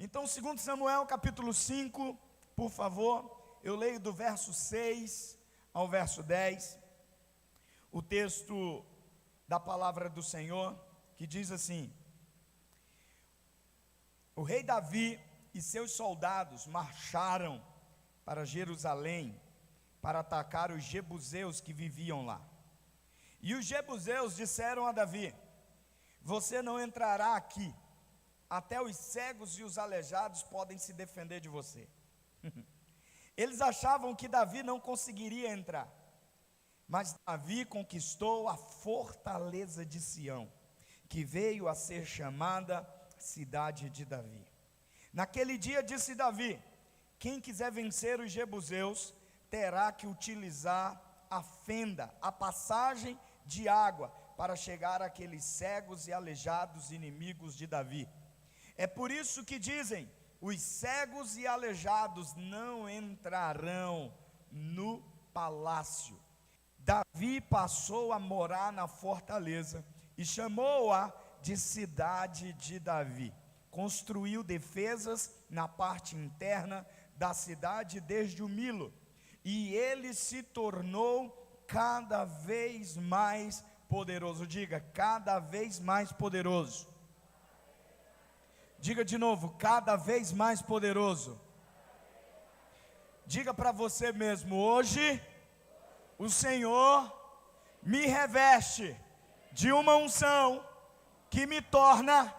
Então, 2 Samuel capítulo 5, por favor, eu leio do verso 6 ao verso 10, o texto da palavra do Senhor, que diz assim: o rei Davi e seus soldados marcharam para Jerusalém para atacar os jebuseus que viviam lá. E os jebuseus disseram a Davi: você não entrará aqui, até os cegos e os aleijados podem se defender de você. Eles achavam que Davi não conseguiria entrar, mas Davi conquistou a fortaleza de Sião, que veio a ser chamada cidade de Davi. Naquele dia disse Davi: quem quiser vencer os jebuseus terá que utilizar a fenda, a passagem de água, para chegar àqueles cegos e aleijados inimigos de Davi. É por isso que dizem: os cegos e aleijados não entrarão no palácio. Davi passou a morar na fortaleza e chamou-a de cidade de Davi. Construiu defesas na parte interna da cidade desde o Milo, e ele se tornou cada vez mais poderoso. Diga, cada vez mais poderoso. Diga de novo, cada vez mais poderoso. Diga para você mesmo: hoje o Senhor me reveste de uma unção que me torna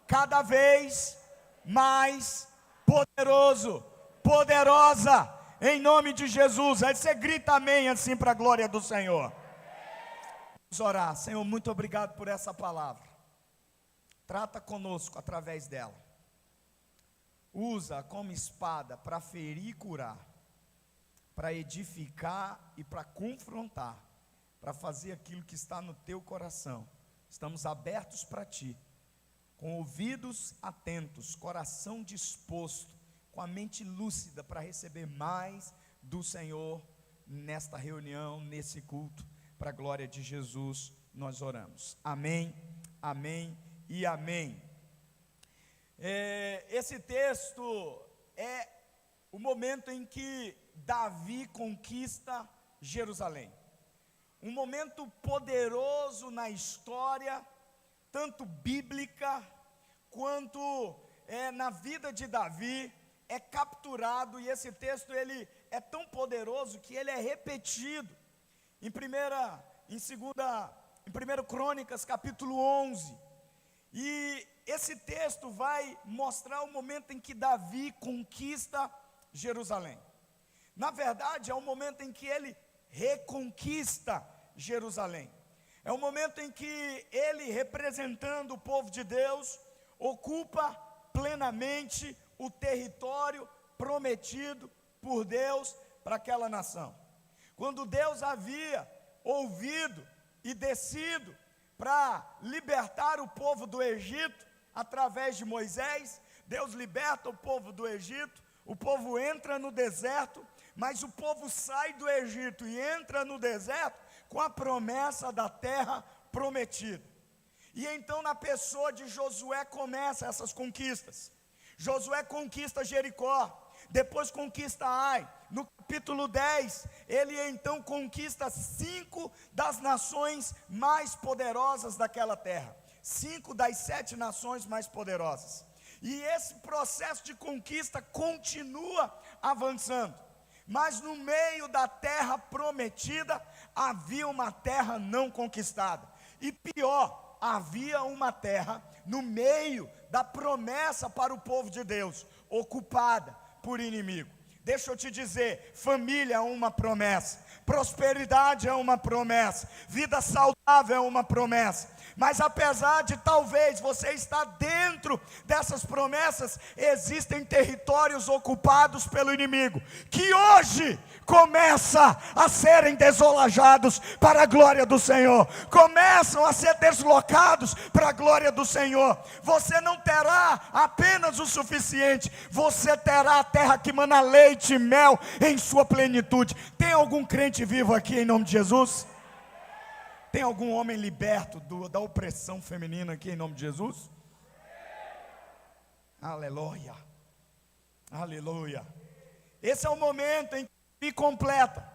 cada vez mais poderoso, poderosa, em nome de Jesus. Aí você grita amém assim para a glória do Senhor. Vamos orar. Senhor, muito obrigado por essa palavra. Trata conosco através dela. Usa como espada para ferir e curar, para edificar e para confrontar, para fazer aquilo que está no teu coração. Estamos abertos para ti, com ouvidos atentos, coração disposto, com a mente lúcida para receber mais do Senhor nesta reunião, nesse culto. Para a glória de Jesus nós oramos. Amém, amém e amém. Esse texto é o momento em que Davi conquista Jerusalém. Um momento poderoso na história, tanto bíblica, quanto na vida de Davi. É capturado, e esse texto ele é tão poderoso que ele é repetido em 1 Crônicas capítulo 11. E esse texto vai mostrar o momento em que Davi conquista Jerusalém. Na verdade, é o momento em que ele reconquista Jerusalém. É o momento em que ele, representando o povo de Deus, ocupa plenamente o território prometido por Deus para aquela nação. Quando Deus havia ouvido e descido para libertar o povo do Egito, através de Moisés, Deus liberta o povo do Egito, o povo entra no deserto, mas o povo sai do Egito e entra no deserto com a promessa da terra prometida. E então na pessoa de Josué começam essas conquistas. Josué conquista Jericó, depois conquista Ai. No capítulo 10, ele então conquista 5 das nações mais poderosas daquela terra. 5 das 7 nações mais poderosas. E esse processo de conquista continua avançando. Mas no meio da terra prometida, havia uma terra não conquistada. E pior, havia uma terra no meio da promessa para o povo de Deus, ocupada por inimigo. Deixa eu te dizer, família é uma promessa, prosperidade é uma promessa, vida saudável é uma promessa. Mas apesar de talvez você estar dentro dessas promessas, existem territórios ocupados pelo inimigo, que hoje começam a serem desalojados para a glória do Senhor, começam a ser deslocados para a glória do Senhor. Você não terá apenas o suficiente, você terá a terra que mana leite e mel em sua plenitude. Tem algum crente vivo aqui em nome de Jesus? Tem algum homem liberto da opressão feminina aqui em nome de Jesus? Aleluia. Aleluia. Esse é o momento em que Davi completa,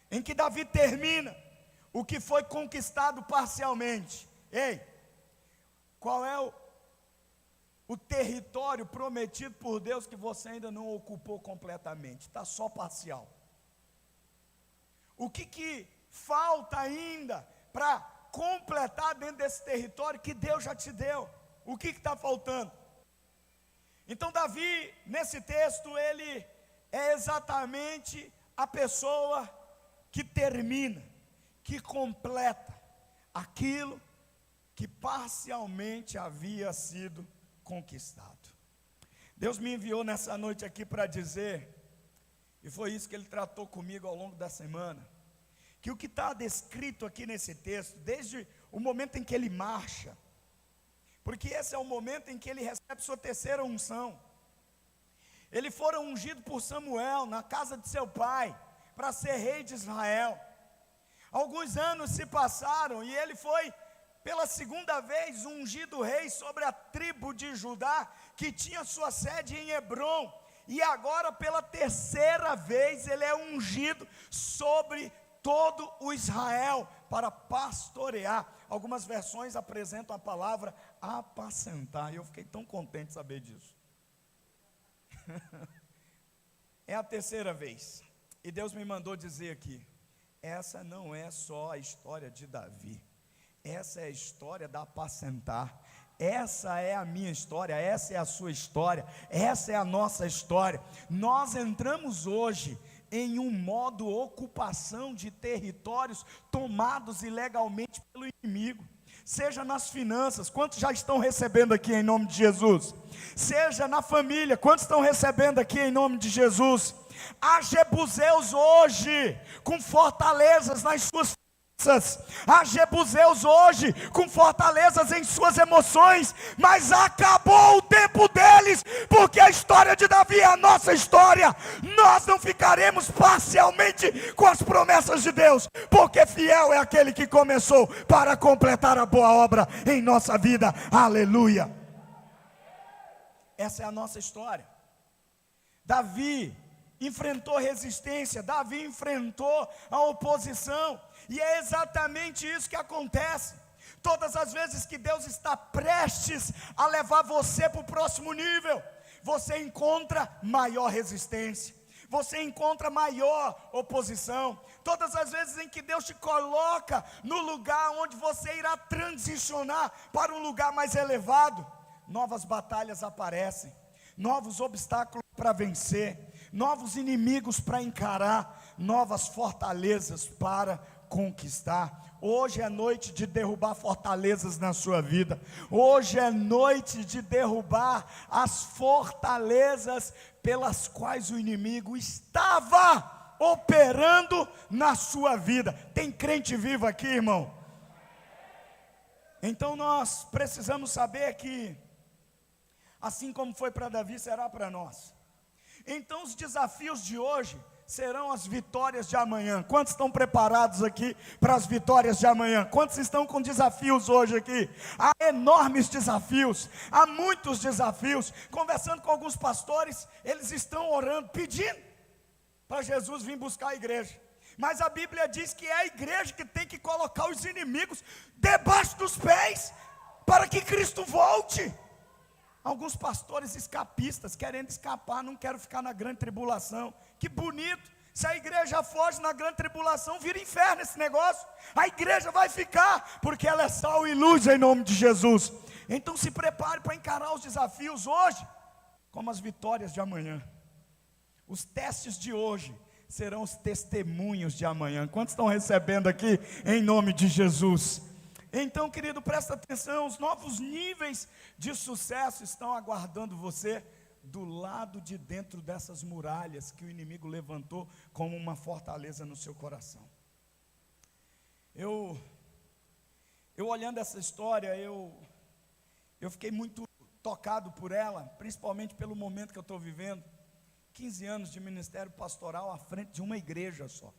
em que Davi termina o que foi conquistado parcialmente. Ei, qual é o território prometido por Deus que você ainda não ocupou completamente? Está só parcial. O que falta ainda para completar dentro desse território que Deus já te deu? O que está faltando? Então Davi, nesse texto, ele é exatamente a pessoa que termina, que completa aquilo que parcialmente havia sido conquistado. Deus me enviou nessa noite aqui para dizer, e foi isso que Ele tratou comigo ao longo da semana, que o que está descrito aqui nesse texto, desde o momento em que ele marcha, porque esse é o momento em que ele recebe sua terceira unção. Ele fora ungido por Samuel na casa de seu pai, para ser rei de Israel. Alguns anos se passaram e ele foi pela segunda vez ungido rei sobre a tribo de Judá, que tinha sua sede em Hebrom. E agora pela terceira vez ele é ungido sobre todo o Israel para pastorear. Algumas versões apresentam a palavra apacentar, e eu fiquei tão contente de saber disso. É a terceira vez, e Deus me mandou dizer aqui, essa não é só a história de Davi, essa é a história da apacentar. Essa é a minha história, essa é a sua história, essa é a nossa história. Nós entramos hoje em um modo ocupação de territórios tomados ilegalmente pelo inimigo. Seja nas finanças, quantos já estão recebendo aqui em nome de Jesus? Seja na família, quantos estão recebendo aqui em nome de Jesus? Há jebuseus hoje com fortalezas nas suas há jebuseus hoje com fortalezas em suas emoções, mas acabou o tempo deles, porque a história de Davi é a nossa história. Nós não ficaremos parcialmente com as promessas de Deus, porque fiel é aquele que começou para completar a boa obra em nossa vida. Aleluia. Essa é a nossa história. Davi enfrentou resistência, Davi enfrentou a oposição, e é exatamente isso que acontece. Todas as vezes que Deus está prestes a levar você para o próximo nível, você encontra maior resistência, você encontra maior oposição. Todas as vezes em que Deus te coloca no lugar onde você irá transicionar para um lugar mais elevado, novas batalhas aparecem, novos obstáculos para vencer, novos inimigos para encarar, novas fortalezas para conquistar. Hoje é noite de derrubar fortalezas na sua vida. Hoje é noite de derrubar as fortalezas pelas quais o inimigo estava operando na sua vida. Tem crente vivo aqui, irmão? Então nós precisamos saber que, assim como foi para Davi, será para nós. Então os desafios de hoje serão as vitórias de amanhã. Quantos estão preparados aqui para as vitórias de amanhã? Quantos estão com desafios hoje aqui? Há enormes desafios, há muitos desafios. Conversando com alguns pastores, eles estão orando, pedindo para Jesus vir buscar a igreja. Mas a Bíblia diz que é a igreja que tem que colocar os inimigos debaixo dos pés, para que Cristo volte. Alguns pastores escapistas, querendo escapar, não quero ficar na grande tribulação. Que bonito, se a igreja foge na grande tribulação, vira inferno esse negócio. A igreja vai ficar, porque ela é sal e luz em nome de Jesus. Então se prepare para encarar os desafios hoje, como as vitórias de amanhã. Os testes de hoje serão os testemunhos de amanhã. Quantos estão recebendo aqui em nome de Jesus? Então, querido, presta atenção, os novos níveis de sucesso estão aguardando você do lado de dentro dessas muralhas que o inimigo levantou como uma fortaleza no seu coração. Eu olhando essa história, eu fiquei muito tocado por ela, principalmente pelo momento que eu estou vivendo. 15 anos de ministério pastoral à frente de uma igreja só,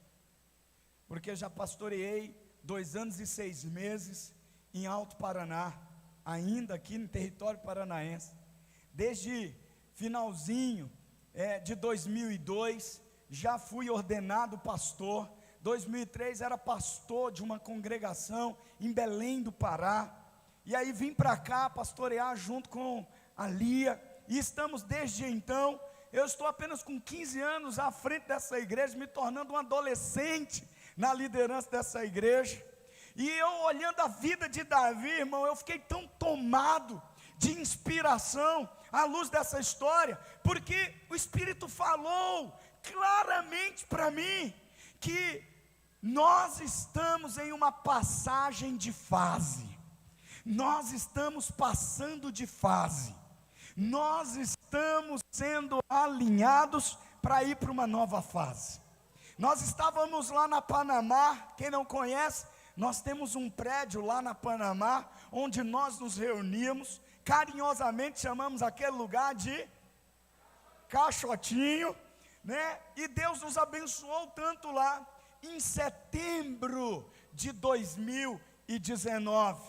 porque já pastoreei 2 anos e 6 meses em Alto Paraná, ainda aqui no território paranaense. Desde finalzinho de 2002, já fui ordenado pastor. 2003 era pastor de uma congregação em Belém do Pará. E aí vim para cá pastorear junto com a Lia. E estamos desde então. Eu estou apenas com 15 anos à frente dessa igreja, me tornando um adolescente na liderança dessa igreja. E eu olhando a vida de Davi, irmão, eu fiquei tão tomado de inspiração à luz dessa história, porque o Espírito falou claramente para mim que nós estamos em uma passagem de fase. Nós estamos passando de fase. Nós estamos sendo alinhados para ir para uma nova fase. Nós estávamos lá na Panamá. Quem não conhece, nós temos um prédio lá na Panamá, onde nós nos reuníamos. Carinhosamente chamamos aquele lugar de Caixotinho, né? E Deus nos abençoou tanto lá. Em setembro de 2019,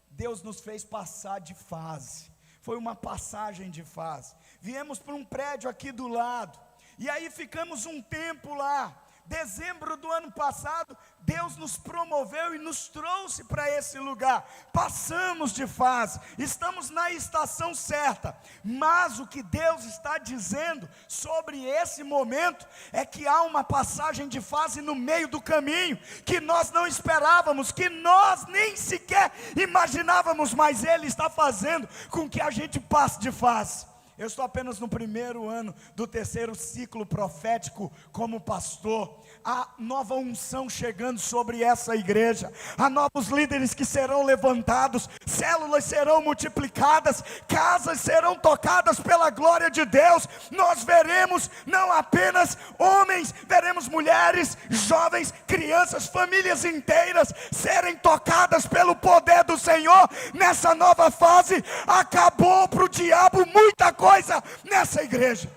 Deus nos fez passar de fase. Foi uma passagem de fase. Viemos para um prédio aqui do lado, e aí ficamos um tempo lá. Dezembro do ano passado, Deus nos promoveu e nos trouxe para esse lugar. Passamos de fase, estamos na estação certa. Mas o que Deus está dizendo sobre esse momento é que há uma passagem de fase no meio do caminho, que nós não esperávamos, que nós nem sequer imaginávamos, mas Ele está fazendo com que a gente passe de fase. Eu estou apenas no primeiro ano do terceiro ciclo profético como pastor. Há nova unção chegando sobre essa igreja. Há novos líderes que serão levantados. Células serão multiplicadas. Casas serão tocadas pela glória de Deus. Nós veremos não apenas homens, veremos mulheres, jovens, crianças, famílias inteiras serem tocadas pelo poder do Senhor. Nessa nova fase, acabou para o diabo muita coisa nessa igreja.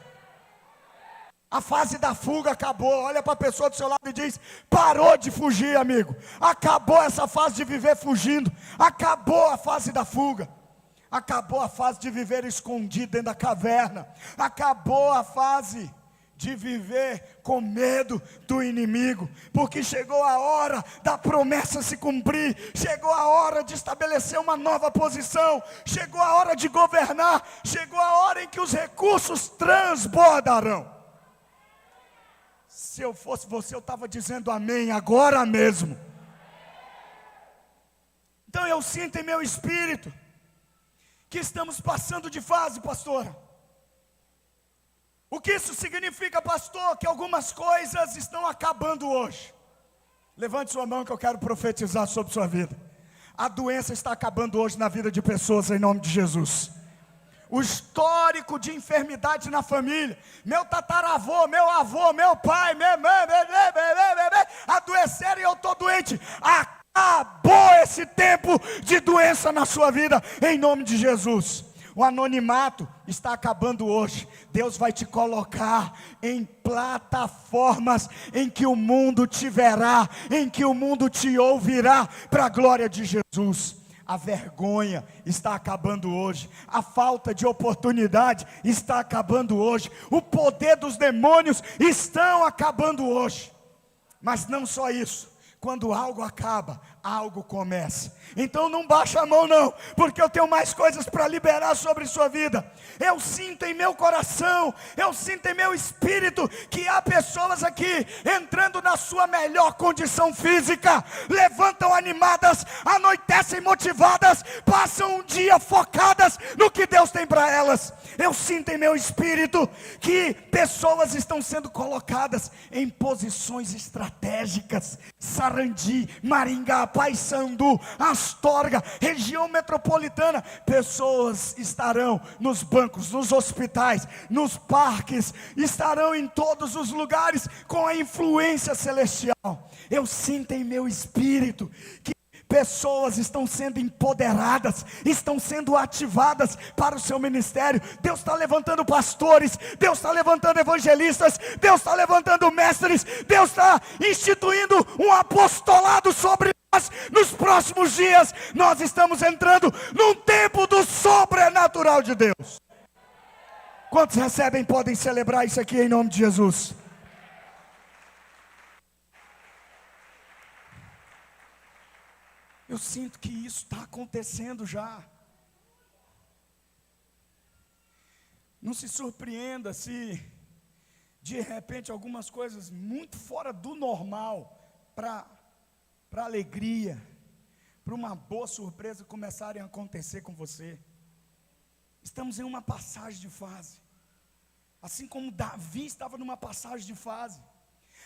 A fase da fuga acabou. Olha para a pessoa do seu lado e diz: parou de fugir, amigo. Acabou essa fase de viver fugindo. Acabou a fase da fuga. Acabou a fase de viver escondido dentro da caverna. Acabou a fase de viver com medo do inimigo, porque chegou a hora da promessa se cumprir, chegou a hora de estabelecer uma nova posição, chegou a hora de governar, chegou a hora em que os recursos transbordarão. Se eu fosse você, eu estava dizendo amém agora mesmo. Então eu sinto em meu espírito que estamos passando de fase, pastora. O que isso significa, pastor? Que algumas coisas estão acabando hoje. Levante sua mão que eu quero profetizar sobre sua vida. A doença está acabando hoje na vida de pessoas em nome de Jesus. O histórico de enfermidade na família, meu tataravô, meu avô, meu pai, minha mãe, adoeceram e eu estou doente. Acabou esse tempo de doença na sua vida em nome de Jesus. O anonimato está acabando hoje. Deus vai te colocar em plataformas em que o mundo te verá, em que o mundo te ouvirá, para a glória de Jesus. A vergonha está acabando hoje. A falta de oportunidade está acabando hoje. O poder dos demônios estão acabando hoje. Mas não só isso. Quando algo acaba, algo começa. Então não baixa a mão não, porque eu tenho mais coisas para liberar sobre sua vida. Eu sinto em meu coração, eu sinto em meu espírito que há pessoas aqui entrando na sua melhor condição física, levantam animadas, anoitecem motivadas, passam um dia focadas no que Deus tem para elas. Eu sinto em meu espírito que pessoas estão sendo colocadas em posições estratégicas. Sarandi, Maringá, Paysandu, Astorga, região metropolitana. Pessoas estarão nos bancos, nos hospitais, nos parques, estarão em todos os lugares com a influência celestial. Eu sinto em meu espírito que pessoas estão sendo empoderadas, estão sendo ativadas para o seu ministério. Deus está levantando pastores, Deus está levantando evangelistas, Deus está levantando mestres, Deus está instituindo um apostolado sobre nós. Nos próximos dias, nós estamos entrando num tempo do sobrenatural de Deus. Quantos recebem podem celebrar isso aqui em nome de Jesus? Eu sinto que isso está acontecendo já. Não se surpreenda se, de repente, algumas coisas muito fora do normal, para alegria, para uma boa surpresa começarem a acontecer com você. Estamos em uma passagem de fase. Assim como Davi estava numa passagem de fase.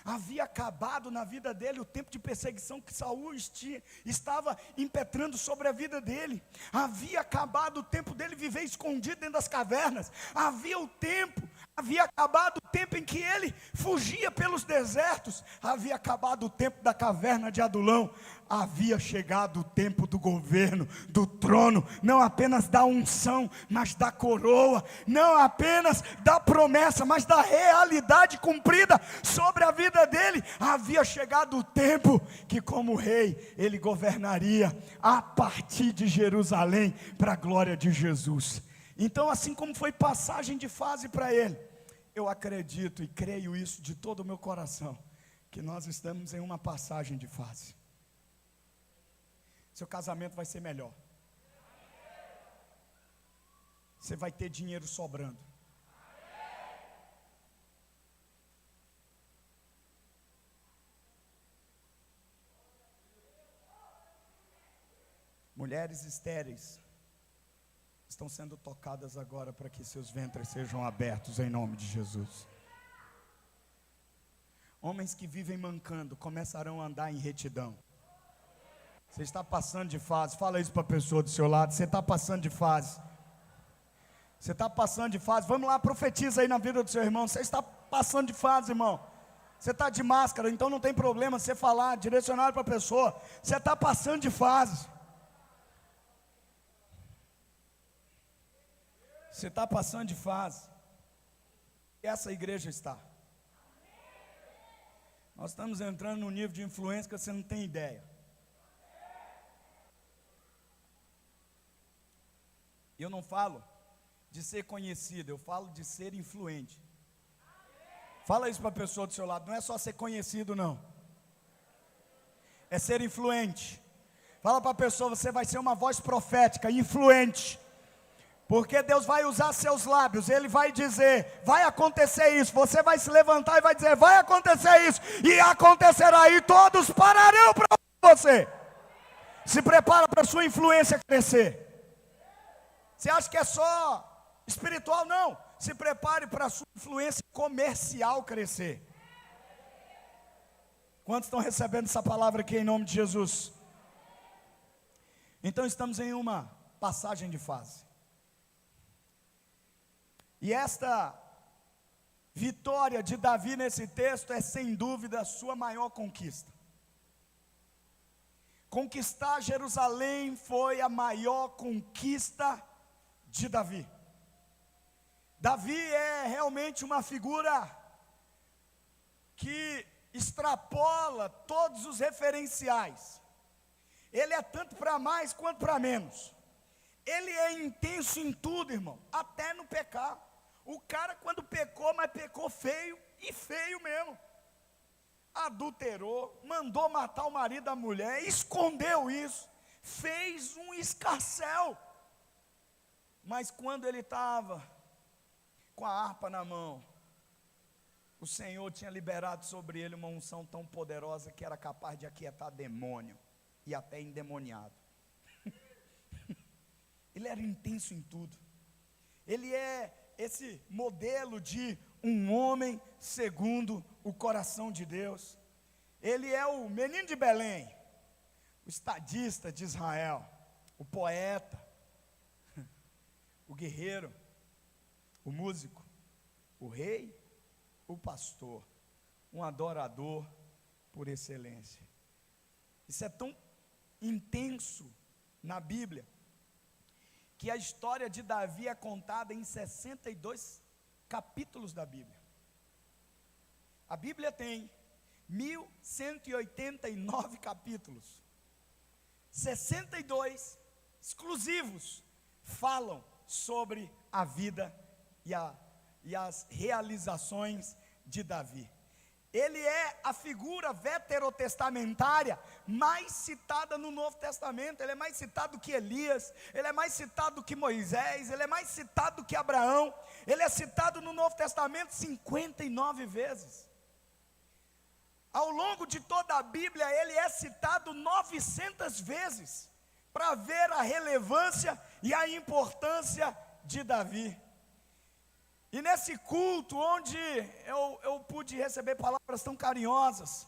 Havia acabado na vida dele o tempo de perseguição que Saul estava impetrando sobre a vida dele. Havia acabado o tempo dele viver escondido dentro das cavernas. Havia acabado o tempo em que ele fugia pelos desertos. Havia acabado o tempo da caverna de Adulão. Havia chegado o tempo do governo, do trono, não apenas da unção, mas da coroa, não apenas da promessa, mas da realidade cumprida sobre a vida dele. Havia chegado o tempo que, como rei, ele governaria a partir de Jerusalém, para a glória de Jesus. Então, assim como foi passagem de fase para ele, eu acredito e creio isso de todo o meu coração, que nós estamos em uma passagem de fase. Seu casamento vai ser melhor. Você vai ter dinheiro sobrando. Mulheres estéreis estão sendo tocadas agora para que seus ventres sejam abertos em nome de Jesus. Homens que vivem mancando começarão a andar em retidão. Você está passando de fase. Fala isso para a pessoa do seu lado. Você está passando de fase. Você está passando de fase. Vamos lá, profetiza aí na vida do seu irmão. Você está passando de fase, irmão. Você está de máscara, então não tem problema você falar, direcionado para a pessoa. Você está passando de fase. Você está passando de fase. Essa igreja está. Nós estamos entrando num nível de influência que você não tem ideia. Eu não falo de ser conhecido, eu falo de ser influente. Fala isso para a pessoa do seu lado. Não é só ser conhecido, não. É ser influente. Fala para a pessoa, você vai ser uma voz profética, influente. Porque Deus vai usar seus lábios. Ele vai dizer, vai acontecer isso. Você vai se levantar e vai dizer, vai acontecer isso. E acontecerá, e todos pararão para você. Se prepara para a sua influência crescer. Você acha que é só espiritual? Não. Se prepare para a sua influência comercial crescer. Quantos estão recebendo essa palavra aqui em nome de Jesus? Então estamos em uma passagem de fase. E esta vitória de Davi nesse texto é sem dúvida a sua maior conquista. Conquistar Jerusalém foi a maior conquista de Davi. Davi é realmente uma figura que extrapola todos os referenciais. Ele é tanto para mais quanto para menos. Ele é intenso em tudo, irmão, até no pecar. O cara, quando pecou, mas pecou feio, e feio mesmo. Adulterou, mandou matar o marido da mulher, escondeu isso, fez um escarcéu. Mas quando ele estava com a harpa na mão, o Senhor tinha liberado sobre ele uma unção tão poderosa que era capaz de aquietar demônio e até endemoniado. Ele era intenso em tudo. Ele é esse modelo de um homem segundo o coração de Deus. Ele é o menino de Belém, o estadista de Israel, o poeta, o guerreiro, o músico, o rei, o pastor, um adorador por excelência. Isso é tão intenso na Bíblia, que a história de Davi é contada em 62 capítulos da Bíblia. A Bíblia tem 1189 capítulos. 62 exclusivos falam sobre a vida e a e as realizações de Davi. Ele é a figura veterotestamentária mais citada no Novo Testamento. Ele é mais citado que Elias, ele é mais citado que Moisés, ele é mais citado que Abraão. Ele é citado no Novo Testamento 59 vezes. Ao longo de toda a Bíblia, ele é citado 900 vezes, para ver a relevância e a importância de Davi. E nesse culto, onde eu pude receber palavras tão carinhosas,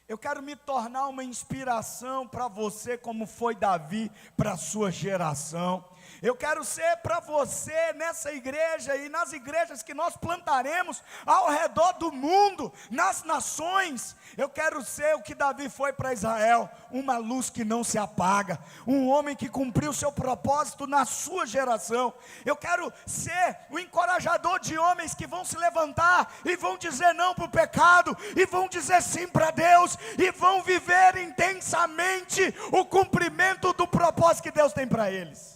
eu quero me tornar uma inspiração para você, como foi Davi para a sua geração. Eu quero ser para você, nessa igreja e nas igrejas que nós plantaremos ao redor do mundo, nas nações. Eu quero ser o que Davi foi para Israel, uma luz que não se apaga, um homem que cumpriu seu propósito na sua geração. Eu quero ser o encorajador de homens que vão se levantar e vão dizer não para o pecado, e vão dizer sim para Deus, e vão viver intensamente o cumprimento do propósito que Deus tem para eles.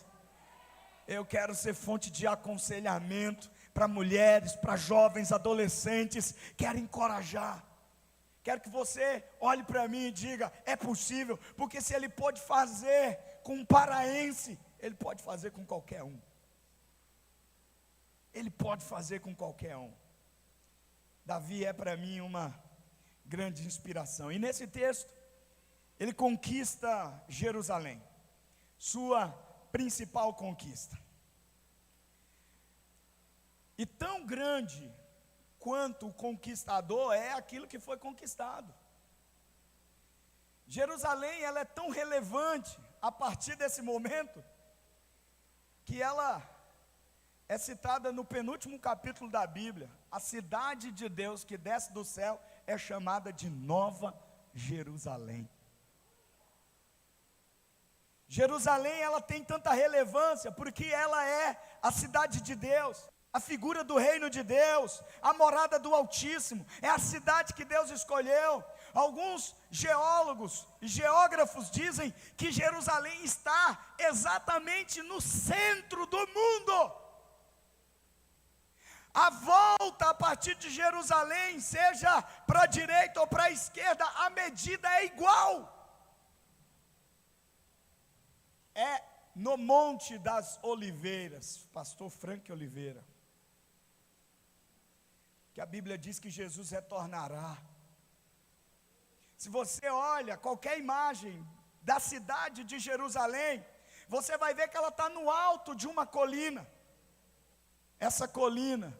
Eu quero ser fonte de aconselhamento para mulheres, para jovens, adolescentes. Quero encorajar. Quero que você olhe para mim e diga: é possível, porque se ele pode fazer com um paraense, ele pode fazer com qualquer um. Ele pode fazer com qualquer um. Davi é para mim uma grande inspiração. E nesse texto, ele conquista Jerusalém, sua principal conquista. E tão grande quanto o conquistador é aquilo que foi conquistado. Jerusalém, ela é tão relevante a partir desse momento, que ela é citada no penúltimo capítulo da Bíblia. A cidade de Deus que desce do céu é chamada de Nova Jerusalém. Jerusalém, ela tem tanta relevância porque ela é a cidade de Deus, a figura do reino de Deus, a morada do Altíssimo. É a cidade que Deus escolheu. Alguns geólogos e geógrafos dizem que Jerusalém está exatamente no centro do mundo. A volta a partir de Jerusalém, seja para a direita ou para a esquerda, a medida é igual. É no Monte das Oliveiras, pastor Frank Oliveira, que a Bíblia diz que Jesus retornará. Se você olha qualquer imagem da cidade de Jerusalém, você vai ver que ela está no alto de uma colina. Essa colina,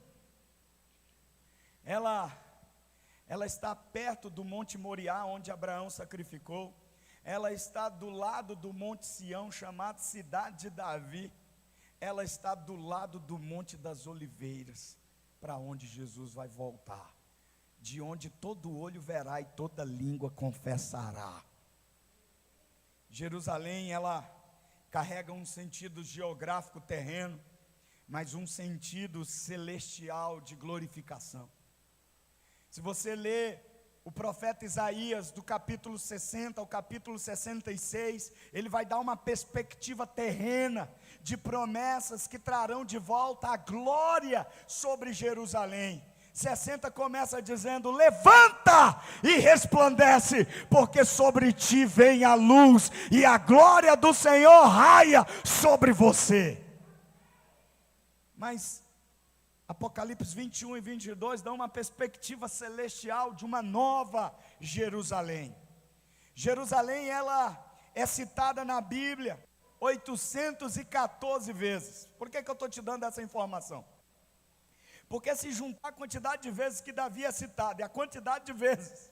ela está perto do Monte Moriá, onde Abraão sacrificou. Ela está do lado do Monte Sião, chamado Cidade de Davi. Ela está do lado do Monte das Oliveiras, para onde Jesus vai voltar, de onde todo olho verá e toda língua confessará. Jerusalém, ela carrega um sentido geográfico terreno, mas um sentido celestial de glorificação. Se você ler o profeta Isaías, do capítulo 60 ao capítulo 66, ele vai dar uma perspectiva terrena, de promessas que trarão de volta a glória sobre Jerusalém. 60 começa dizendo: levanta e resplandece, porque sobre ti vem a luz, e a glória do Senhor raia sobre você. Mas Apocalipse 21 e 22 dão uma perspectiva celestial de uma nova Jerusalém. Jerusalém, ela é citada na Bíblia 814 vezes. Por que eu estou te dando essa informação? Porque se juntar a quantidade de vezes que Davi é citado e a quantidade de vezes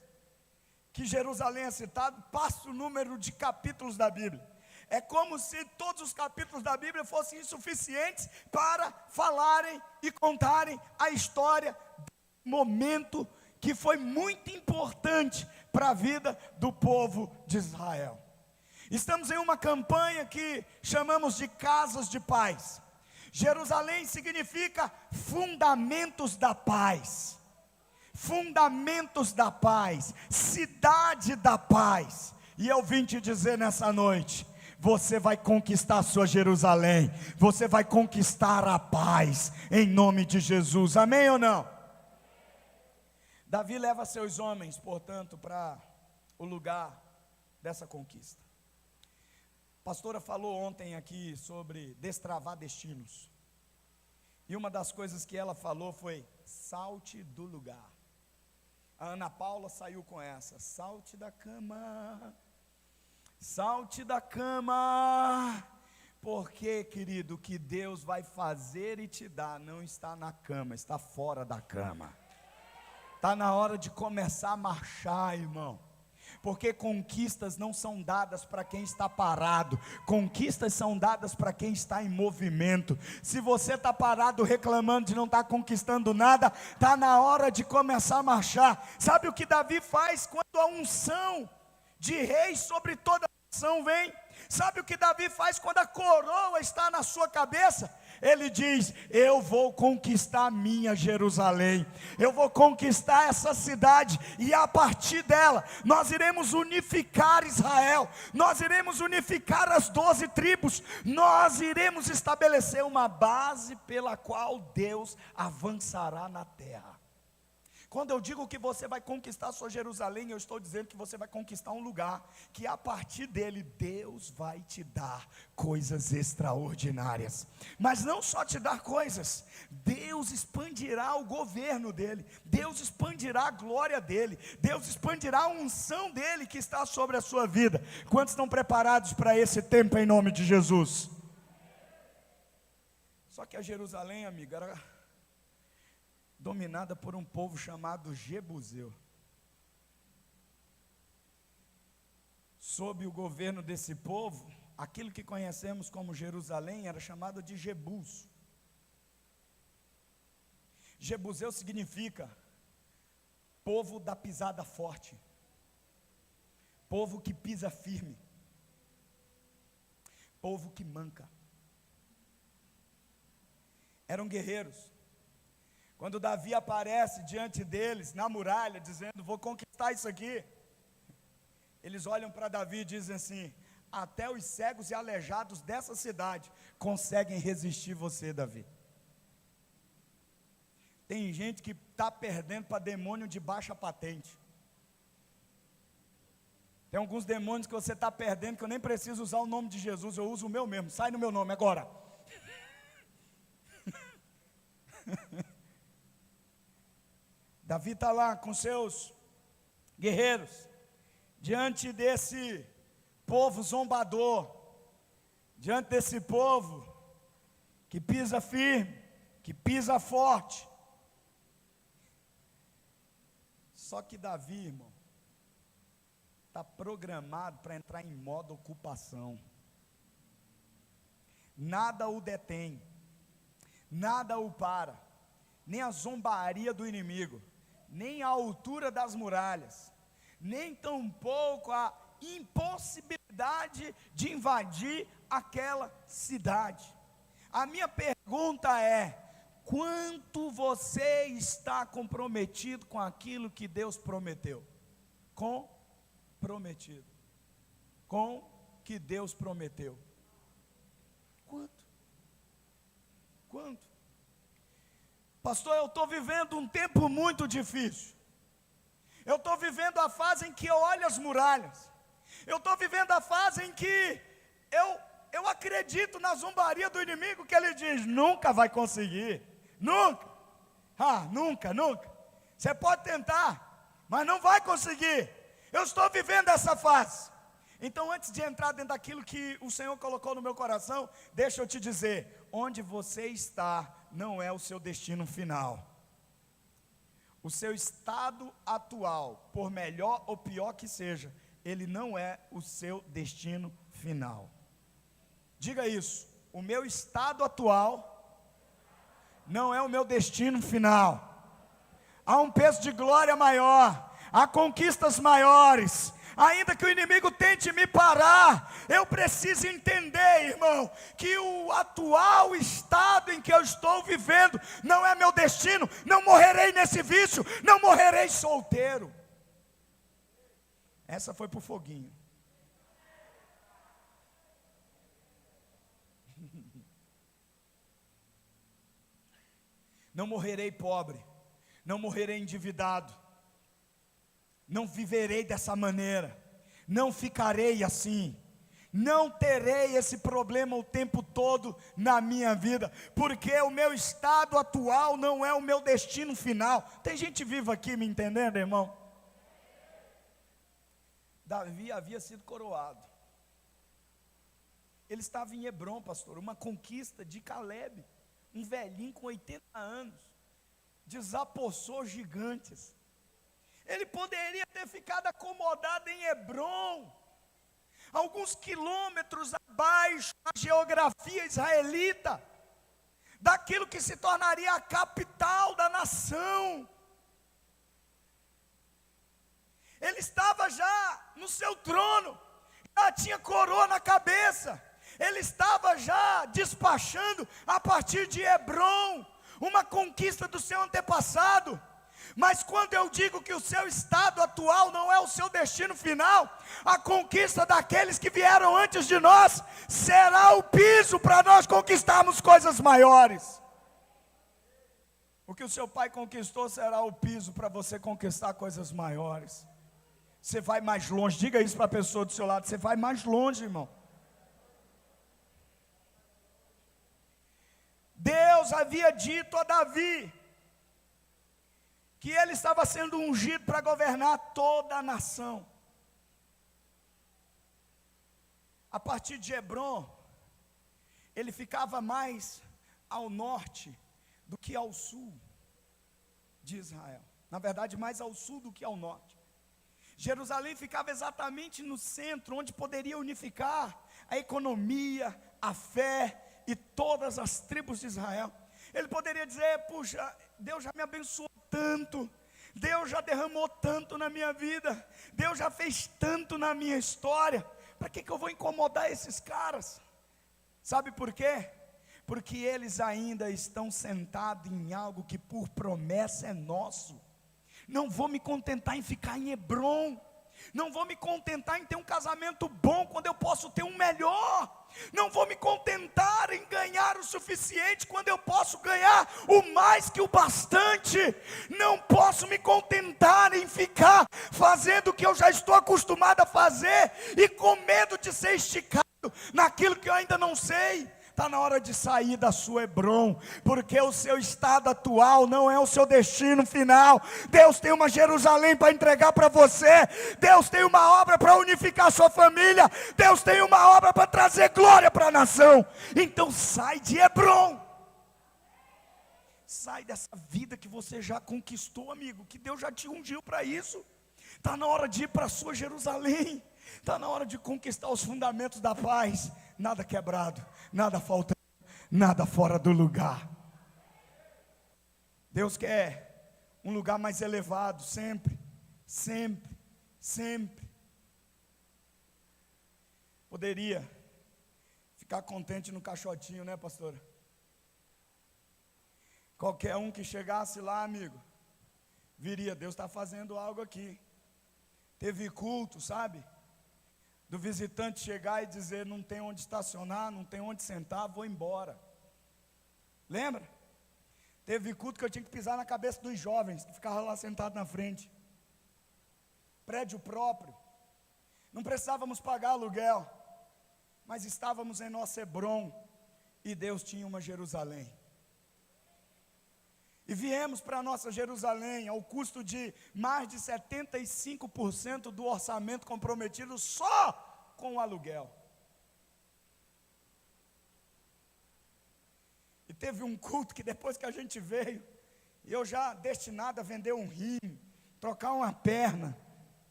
que Jerusalém é citado, passa o número de capítulos da Bíblia. É como se todos os capítulos da Bíblia fossem insuficientes para falarem e contarem a história do momento que foi muito importante para a vida do povo de Israel. Estamos em uma campanha que chamamos de Casas de Paz. Jerusalém significa fundamentos da paz. Fundamentos da paz, cidade da paz. E eu vim te dizer nessa noite: você vai conquistar a sua Jerusalém, você vai conquistar a paz, em nome de Jesus, amém ou não? Davi leva seus homens, portanto, para o lugar dessa conquista. A pastora falou ontem aqui sobre destravar destinos, e uma das coisas que ela falou foi: salte do lugar. A Ana Paula saiu com essa: salte da cama, salte da cama, porque, querido, o que Deus vai fazer e te dar não está na cama, está fora da cama. Está na hora de começar a marchar, irmão, porque conquistas não são dadas para quem está parado, conquistas são dadas para quem está em movimento. Se você está parado reclamando de não estar conquistando nada, está na hora de começar a marchar. Sabe o que Davi faz quando a unção de rei sobre toda a nação vem? Sabe o que Davi faz quando a coroa está na sua cabeça? Ele diz: eu vou conquistar minha Jerusalém, eu vou conquistar essa cidade, e a partir dela, nós iremos unificar Israel, nós iremos unificar as 12 tribos, nós iremos estabelecer uma base pela qual Deus avançará na terra. Quando eu digo que você vai conquistar a sua Jerusalém, eu estou dizendo que você vai conquistar um lugar, que a partir dele, Deus vai te dar coisas extraordinárias. Mas não só te dar coisas, Deus expandirá o governo dele, Deus expandirá a glória dele, Deus expandirá a unção dele que está sobre a sua vida. Quantos estão preparados para esse tempo em nome de Jesus? Só que a Jerusalém, amigo, era dominada por um povo chamado Jebuseu. Sob o governo desse povo, aquilo que conhecemos como Jerusalém era chamado de Jebus. Jebuseu significa povo da pisada forte, povo que pisa firme, povo que manca. Eram guerreiros. Quando Davi aparece diante deles, na muralha, dizendo: vou conquistar isso aqui, eles olham para Davi e dizem assim: até os cegos e aleijados dessa cidade conseguem resistir você, Davi. Tem gente que está perdendo para demônio de baixa patente. Tem alguns demônios que você está perdendo, que eu nem preciso usar o nome de Jesus, eu uso o meu mesmo. Sai no meu nome agora. Davi está lá com seus guerreiros, diante desse povo zombador, diante desse povo que pisa firme, que pisa forte. Só que Davi, irmão, está programado para entrar em modo ocupação. Nada o detém, nada o para, nem a zombaria do inimigo, nem a altura das muralhas, nem tampouco a impossibilidade de invadir aquela cidade. A minha pergunta é: quanto você está comprometido com aquilo que Deus prometeu? Comprometido com o que Deus prometeu. Quanto? Pastor, eu estou vivendo um tempo muito difícil. Eu estou vivendo a fase em que eu olho as muralhas. Eu estou vivendo a fase em que eu acredito na zombaria do inimigo, que ele diz: nunca vai conseguir. Nunca. Nunca. Você pode tentar, mas não vai conseguir. Eu estou vivendo essa fase. Então, antes de entrar dentro daquilo que o Senhor colocou no meu coração, deixa eu te dizer: onde você está não é o seu destino final. O seu estado atual, por melhor ou pior que seja, ele não é o seu destino final. Diga isso: o meu estado atual não é o meu destino final. Há um peso de glória maior, há conquistas maiores. Ainda que o inimigo tente me parar, eu preciso entender, irmão, que o atual estado em que eu estou vivendo não é meu destino. Não morrerei nesse vício, não morrerei solteiro. Essa foi para o foguinho. Não morrerei pobre, não morrerei endividado, não viverei dessa maneira, não ficarei assim, não terei esse problema o tempo todo na minha vida, porque o meu estado atual não é o meu destino final. Tem gente viva aqui me entendendo, irmão? Davi havia sido coroado, ele estava em Hebrom, pastor, uma conquista de Caleb, um velhinho com 80 anos, desapossou gigantes. Ele poderia ter ficado acomodado em Hebrom, alguns quilômetros abaixo da geografia israelita, daquilo que se tornaria a capital da nação. Ele estava já no seu trono, já tinha coroa na cabeça, ele estava já despachando a partir de Hebrom, uma conquista do seu antepassado. Mas quando eu digo que o seu estado atual não é o seu destino final, a conquista daqueles que vieram antes de nós será o piso para nós conquistarmos coisas maiores. O que o seu pai conquistou será o piso para você conquistar coisas maiores. Você vai mais longe, diga isso para a pessoa do seu lado, você vai mais longe, irmão. Deus havia dito a Davi que ele estava sendo ungido para governar toda a nação. A partir de Hebrom, ele ficava mais ao norte do que ao sul de Israel. Na verdade, mais ao sul do que ao norte. Jerusalém ficava exatamente no centro, onde poderia unificar a economia, a fé e todas as tribos de Israel. Ele poderia dizer: puxa, Deus já me abençoou tanto, Deus já derramou tanto na minha vida, Deus já fez tanto na minha história, para que eu vou incomodar esses caras? Sabe por quê? Porque eles ainda estão sentados em algo que por promessa é nosso. Não vou me contentar em ficar em Hebrom, não vou me contentar em ter um casamento bom quando eu posso ter um melhor, não vou me contentar em ganhar o suficiente quando eu posso ganhar o mais que o bastante, não posso me contentar em ficar fazendo o que eu já estou acostumado a fazer e com medo de ser esticado naquilo que eu ainda não sei. Está na hora de sair da sua Hebrom, porque o seu estado atual não é o seu destino final. Deus tem uma Jerusalém para entregar para você, Deus tem uma obra para unificar a sua família, Deus tem uma obra para trazer glória para a nação. Então sai de Hebrom, sai dessa vida que você já conquistou, amigo, que Deus já te ungiu para isso. Está na hora de ir para a sua Jerusalém, está na hora de conquistar os fundamentos da paz. Nada quebrado, nada faltando, nada fora do lugar. Deus quer um lugar mais elevado, sempre, sempre, sempre. Poderia ficar contente no caixotinho, né, pastora? Qualquer um que chegasse lá, amigo, viria: Deus está fazendo algo aqui. Teve culto, sabe? Do visitante chegar e dizer: não tem onde estacionar, não tem onde sentar, vou embora. Lembra? Teve culto que eu tinha que pisar na cabeça dos jovens que ficavam lá sentados na frente. Prédio próprio, não precisávamos pagar aluguel, mas estávamos em nosso Hebrom e Deus tinha uma Jerusalém. E viemos para a nossa Jerusalém ao custo de mais de 75% do orçamento comprometido só com o aluguel. E teve um culto que depois que a gente veio, eu já destinado a vender um rim, trocar uma perna,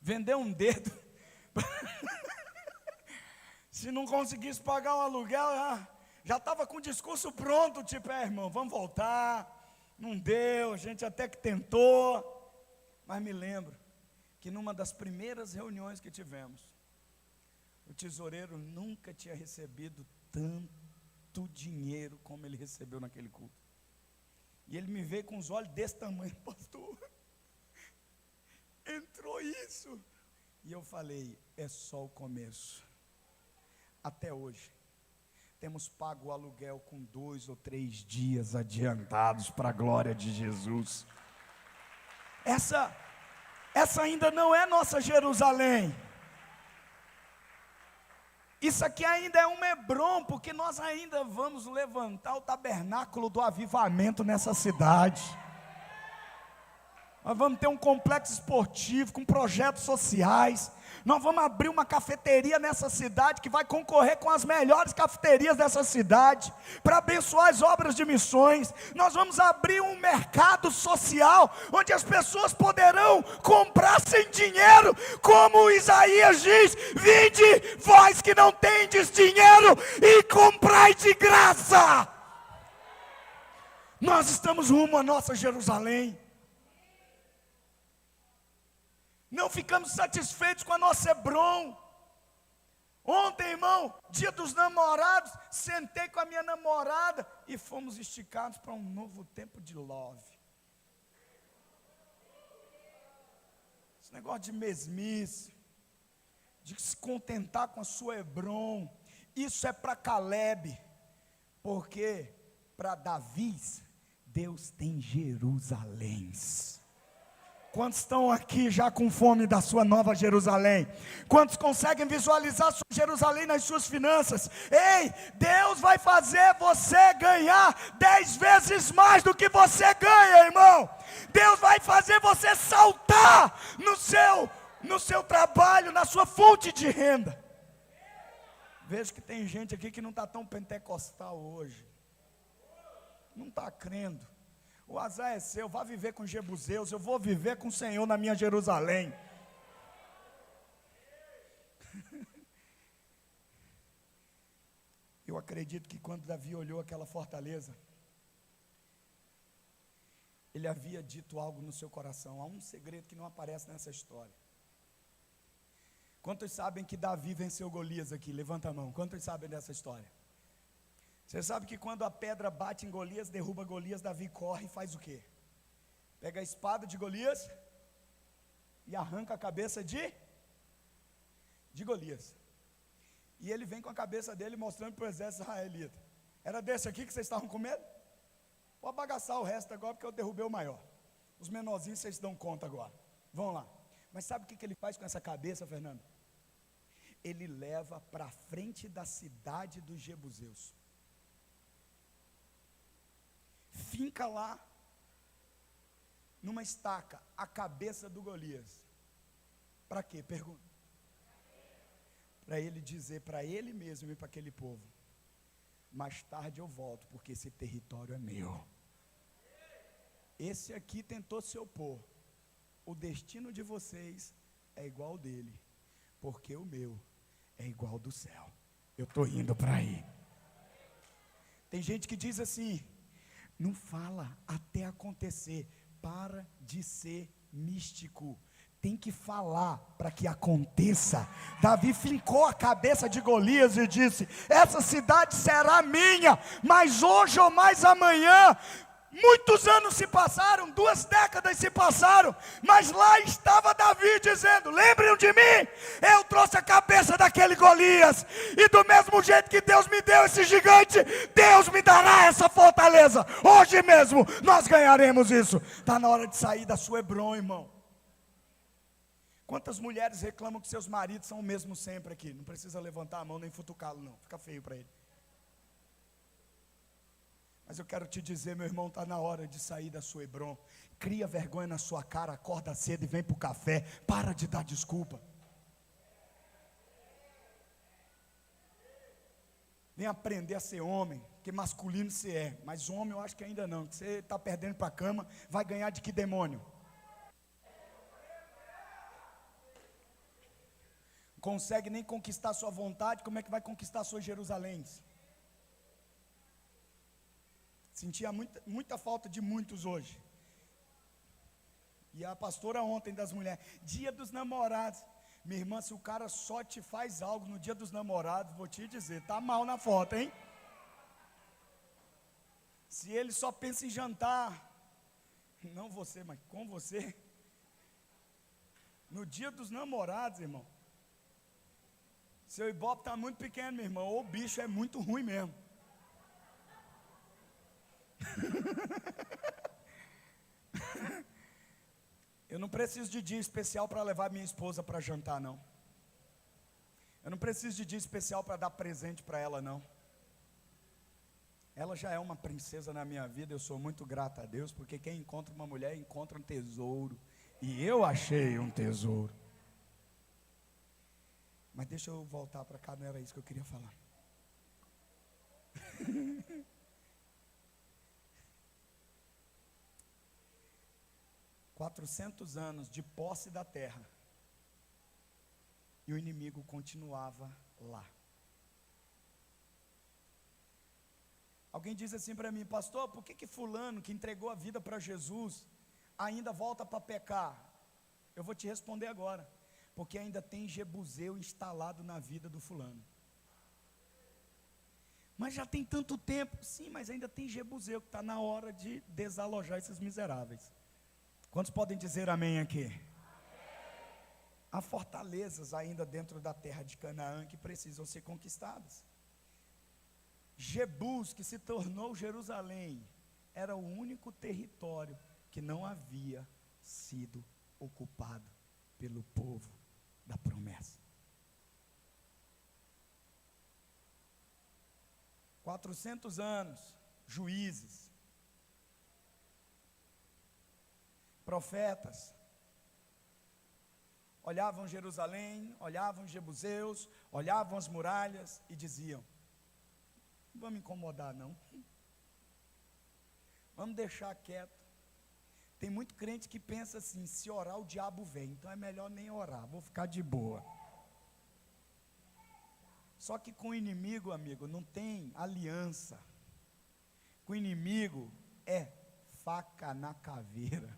vender um dedo. Se não conseguisse pagar o aluguel, já estava com o discurso pronto, tipo: irmão, vamos voltar. Não deu, a gente até que tentou. Mas me lembro que numa das primeiras reuniões que tivemos, o tesoureiro nunca tinha recebido tanto dinheiro como ele recebeu naquele culto. E ele me veio com os olhos desse tamanho: pastor, entrou isso. E eu falei: é só o começo. Até hoje temos pago o aluguel com 2 ou 3 dias adiantados para a glória de Jesus. Essa ainda não é nossa Jerusalém. Isso aqui ainda é um Hebrom, porque nós ainda vamos levantar o tabernáculo do avivamento nessa cidade. Nós vamos ter um complexo esportivo com projetos sociais. Nós vamos abrir uma cafeteria nessa cidade que vai concorrer com as melhores cafeterias dessa cidade para abençoar as obras de missões. Nós vamos abrir um mercado social onde as pessoas poderão comprar sem dinheiro, como Isaías diz: vinde vós que não tendes dinheiro e comprai de graça. Nós estamos rumo à nossa Jerusalém. Não ficamos satisfeitos com a nossa Hebrom. Ontem, irmão, dia dos namorados, sentei com a minha namorada e fomos esticados para um novo tempo de love. Esse negócio de mesmice, de se contentar com a sua Hebrom, isso é para Caleb, porque para Davi, Deus tem Jerusalém. Quantos estão aqui já com fome da sua nova Jerusalém? Quantos conseguem visualizar sua Jerusalém nas suas finanças? Ei, Deus vai fazer você ganhar 10 vezes mais do que você ganha, irmão. Deus vai fazer você saltar no seu trabalho, na sua fonte de renda. Vejo que tem gente aqui que não está tão pentecostal hoje. Não está crendo. O azar é seu, vá viver com Jebuseus, eu vou viver com o Senhor na minha Jerusalém. Eu acredito que quando Davi olhou aquela fortaleza, ele havia dito algo no seu coração. Há um segredo que não aparece nessa história. Quantos sabem que Davi venceu Golias aqui? Levanta a mão. Quantos sabem dessa história? Você sabe que quando a pedra bate em Golias, derruba Golias, Davi corre e faz o quê? Pega a espada de Golias e arranca a cabeça de Golias. E ele vem com a cabeça dele mostrando para o exército israelita. Era desse aqui que vocês estavam com medo? Vou bagaçar o resto agora porque eu derrubei o maior. Os menorzinhos vocês dão conta agora. Vão lá. Mas sabe o que ele faz com essa cabeça, Fernando? Ele leva para frente da cidade dos Jebuseus. Finca lá, numa estaca, a cabeça do Golias. Para quê? Pergunta. Para ele dizer para ele mesmo e para aquele povo: mais tarde eu volto, porque esse território é meu. Esse aqui tentou se opor. O destino de vocês é igual ao dele, porque o meu é igual ao do céu. Eu estou indo para aí. Tem gente que diz assim: não fala até acontecer. Para de ser místico. Tem que falar para que aconteça. Davi fincou a cabeça de Golias e disse: essa cidade será minha, mas hoje ou mais amanhã. Muitos anos se passaram, 2 décadas se passaram, mas lá estava Davi dizendo: lembrem de mim, eu trouxe a cabeça daquele Golias, e do mesmo jeito que Deus me deu esse gigante, Deus me dará essa fortaleza. Hoje mesmo nós ganharemos isso. Está na hora de sair da sua Hebrom, irmão. Quantas mulheres reclamam que seus maridos são o mesmo sempre aqui? Não precisa levantar a mão nem futucá-lo não, fica feio para ele. Mas eu quero te dizer, meu irmão, está na hora de sair da sua Hebrom. Cria vergonha na sua cara, acorda cedo e vem para o café. Para de dar desculpa. Vem aprender a ser homem, que masculino você é. Mas homem eu acho que ainda não. Você está perdendo para a cama, vai ganhar de que demônio? Consegue nem conquistar sua vontade, como é que vai conquistar sua Jerusalém? Sentia muita falta de muitos hoje. E a pastora ontem das mulheres, dia dos namorados. Minha irmã, se o cara só te faz algo no dia dos namorados, vou te dizer, tá mal na foto, hein? Se ele só pensa em jantar, não você, mas com você, no dia dos namorados, irmão, Seu ibope está muito pequeno, meu irmão, ou o bicho é muito ruim mesmo. Eu não preciso de dia especial para levar minha esposa para jantar, não. Eu não preciso de dia especial para dar presente para ela, não. Ela já é uma princesa na minha vida, eu sou muito grato a Deus, porque quem encontra uma mulher encontra um tesouro. E eu achei um tesouro. Mas deixa eu voltar para cá, não era isso que eu queria falar. 400 anos de posse da terra, e o inimigo continuava lá. Alguém diz assim para mim: pastor, por que fulano que entregou a vida para Jesus ainda volta para pecar? Eu vou te responder agora: porque ainda tem jebuseu instalado na vida do fulano. Mas já tem tanto tempo. Sim, mas ainda tem jebuseu, que está na hora de desalojar esses miseráveis. Quantos podem dizer amém aqui? Há fortalezas ainda dentro da terra de Canaã que precisam ser conquistadas. Jebus, que se tornou Jerusalém, era o único território que não havia sido ocupado pelo povo da promessa. 400 anos, juízes, profetas, olhavam Jerusalém, olhavam os jebuseus, olhavam as muralhas e diziam: não vamos incomodar não, vamos deixar quieto. Tem muito crente que pensa assim: se orar o diabo vem, então é melhor nem orar, vou ficar de boa. Só que com o inimigo, amigo, não tem aliança. Com o inimigo é faca na caveira.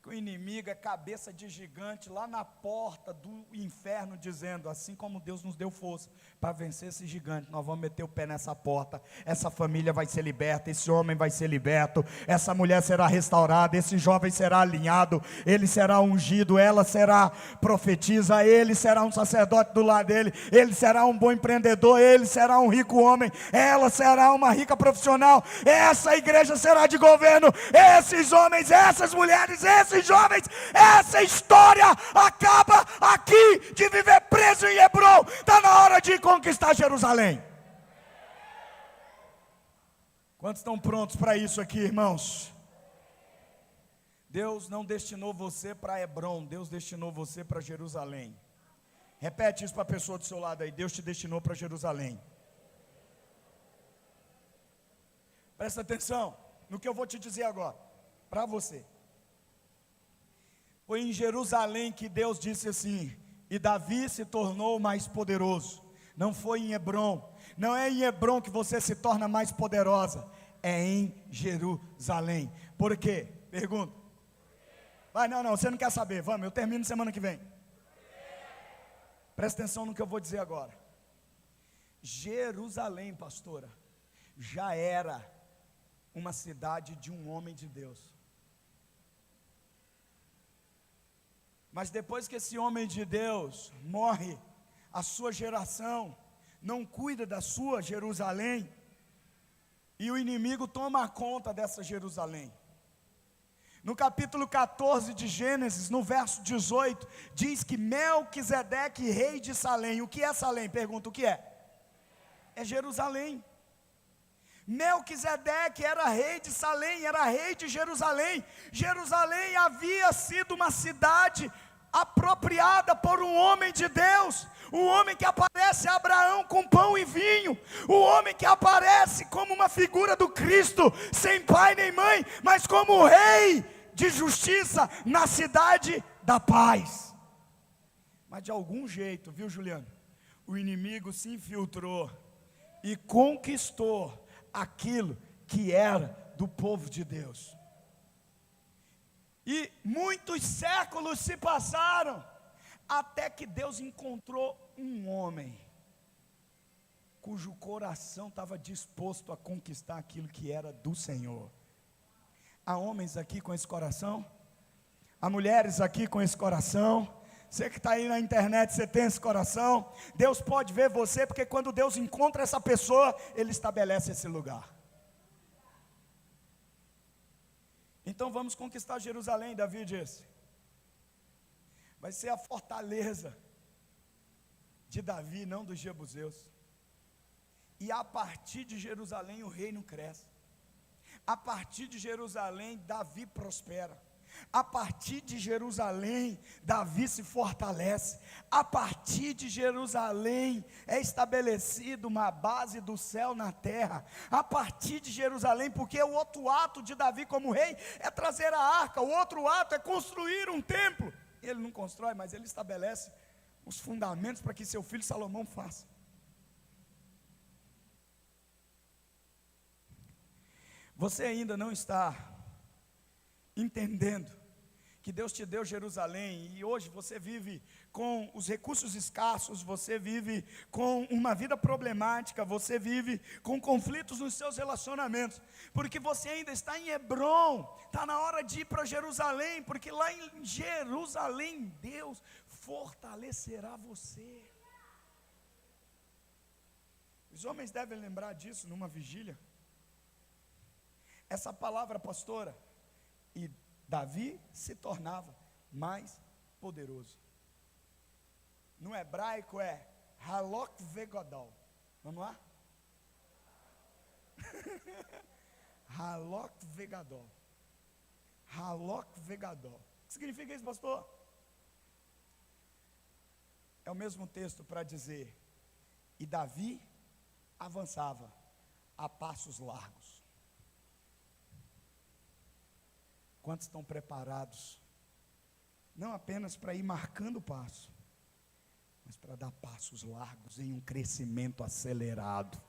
Com o inimigo é cabeça de gigante lá na porta do inferno, dizendo: assim como Deus nos deu força para vencer esse gigante, nós vamos meter o pé nessa porta, essa família vai ser liberta, esse homem vai ser liberto, essa mulher será restaurada, esse jovem será alinhado, ele será ungido, ela será profetisa, ele será um sacerdote do lar dele, ele será um bom empreendedor, ele será um rico homem, ela será uma rica profissional, essa igreja será de governo, esses homens, essas mulheres, esses jovens, essa história acaba aqui de viver preso em Hebrom. Está na hora de conquistar Jerusalém. Quantos estão prontos para isso aqui, irmãos? Deus não destinou você para Hebrom, Deus destinou você para Jerusalém. Repete isso para a pessoa do seu lado aí: Deus te destinou para Jerusalém. Presta atenção no que eu vou te dizer agora, para você. Foi em Jerusalém que Deus disse assim: e Davi se tornou mais poderoso. Não foi em Hebrom. Não é em Hebrom que você se torna mais poderosa, é em Jerusalém. Por quê? Pergunta. Vai, não, você não quer saber. Vamos, eu termino semana que vem. Presta atenção no que eu vou dizer agora. Jerusalém, pastora, já era uma cidade de um homem de Deus. Mas depois que esse homem de Deus morre, a sua geração não cuida da sua Jerusalém, e o inimigo toma conta dessa Jerusalém. No capítulo 14 de Gênesis, no verso 18, diz que Melquisedeque, rei de Salém. O que é Salém? Pergunta, o que é? É Jerusalém. Melquisedeque era rei de Salém, era rei de Jerusalém. Jerusalém havia sido uma cidade apropriada por um homem de Deus, um homem que aparece a Abraão com pão e vinho, um homem que aparece como uma figura do Cristo, sem pai nem mãe, mas como rei de justiça na cidade da paz. Mas de algum jeito, viu, Juliano, o inimigo se infiltrou e conquistou aquilo que era do povo de Deus. E muitos séculos se passaram, até que Deus encontrou um homem, cujo coração estava disposto a conquistar aquilo que era do Senhor. Há homens aqui com esse coração? Há mulheres aqui com esse coração? Você que está aí na internet, você tem esse coração. Deus pode ver você, porque quando Deus encontra essa pessoa, Ele estabelece esse lugar. Então vamos conquistar Jerusalém, Davi disse. Vai ser a fortaleza de Davi, não dos jebuseus. E a partir de Jerusalém o reino cresce. A partir de Jerusalém Davi prospera. A partir de Jerusalém Davi se fortalece. A partir de Jerusalém é estabelecida uma base do céu na terra. A partir de Jerusalém, porque o outro ato de Davi como rei é trazer a arca. O outro ato é construir um templo. Ele não constrói, mas ele estabelece os fundamentos para que seu filho Salomão faça. Você ainda não está entendendo que Deus te deu Jerusalém e hoje você vive com os recursos escassos, você vive com uma vida problemática, você vive com conflitos nos seus relacionamentos, porque você ainda está em Hebrom. Está na hora de ir para Jerusalém, porque lá em Jerusalém Deus fortalecerá você. Os homens devem lembrar disso numa vigília. Essa palavra, pastora, e Davi se tornava mais poderoso. No hebraico é Halok Vegadol. Vamos lá? Halok Vegadol. Halok Vegadol. O que significa isso, pastor? É o mesmo texto para dizer: e Davi avançava a passos largos. Quantos estão preparados, não apenas para ir marcando o passo, mas para dar passos largos em um crescimento acelerado?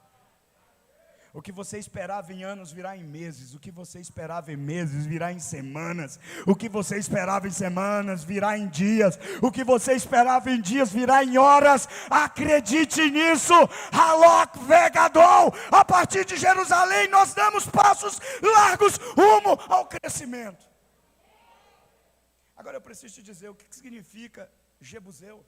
O que você esperava em anos virá em meses, o que você esperava em meses virá em semanas, o que você esperava em semanas virá em dias, o que você esperava em dias virá em horas. Acredite nisso. Halok Vegadol. A partir de Jerusalém nós damos passos largos rumo ao crescimento. Agora eu preciso te dizer o que significa jebuseu.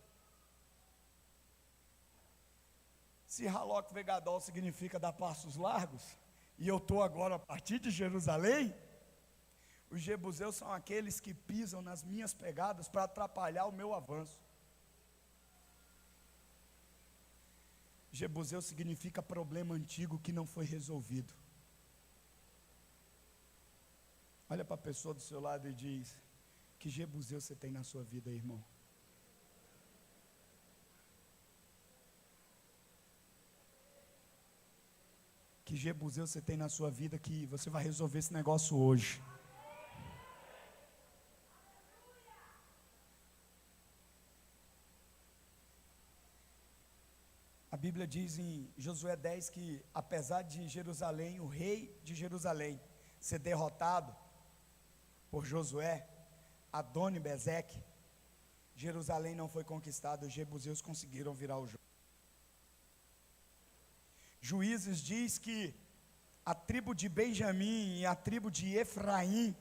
Se Halok Vegadol significa dar passos largos, e eu estou agora a partir de Jerusalém, os jebuseus são aqueles que pisam nas minhas pegadas para atrapalhar o meu avanço. Jebuseu significa problema antigo que não foi resolvido. Olha para a pessoa do seu lado e diz: que jebuseu você tem na sua vida, irmão? Que jebuseu você tem na sua vida que você vai resolver esse negócio hoje? A Bíblia diz em Josué 10 que apesar de Jerusalém, o rei de Jerusalém, ser derrotado por Josué, Adoni-Bezeque, Jerusalém não foi conquistada, os jebuseus conseguiram virar o jogo. Juízes diz que a tribo de Benjamim e a tribo de Efraim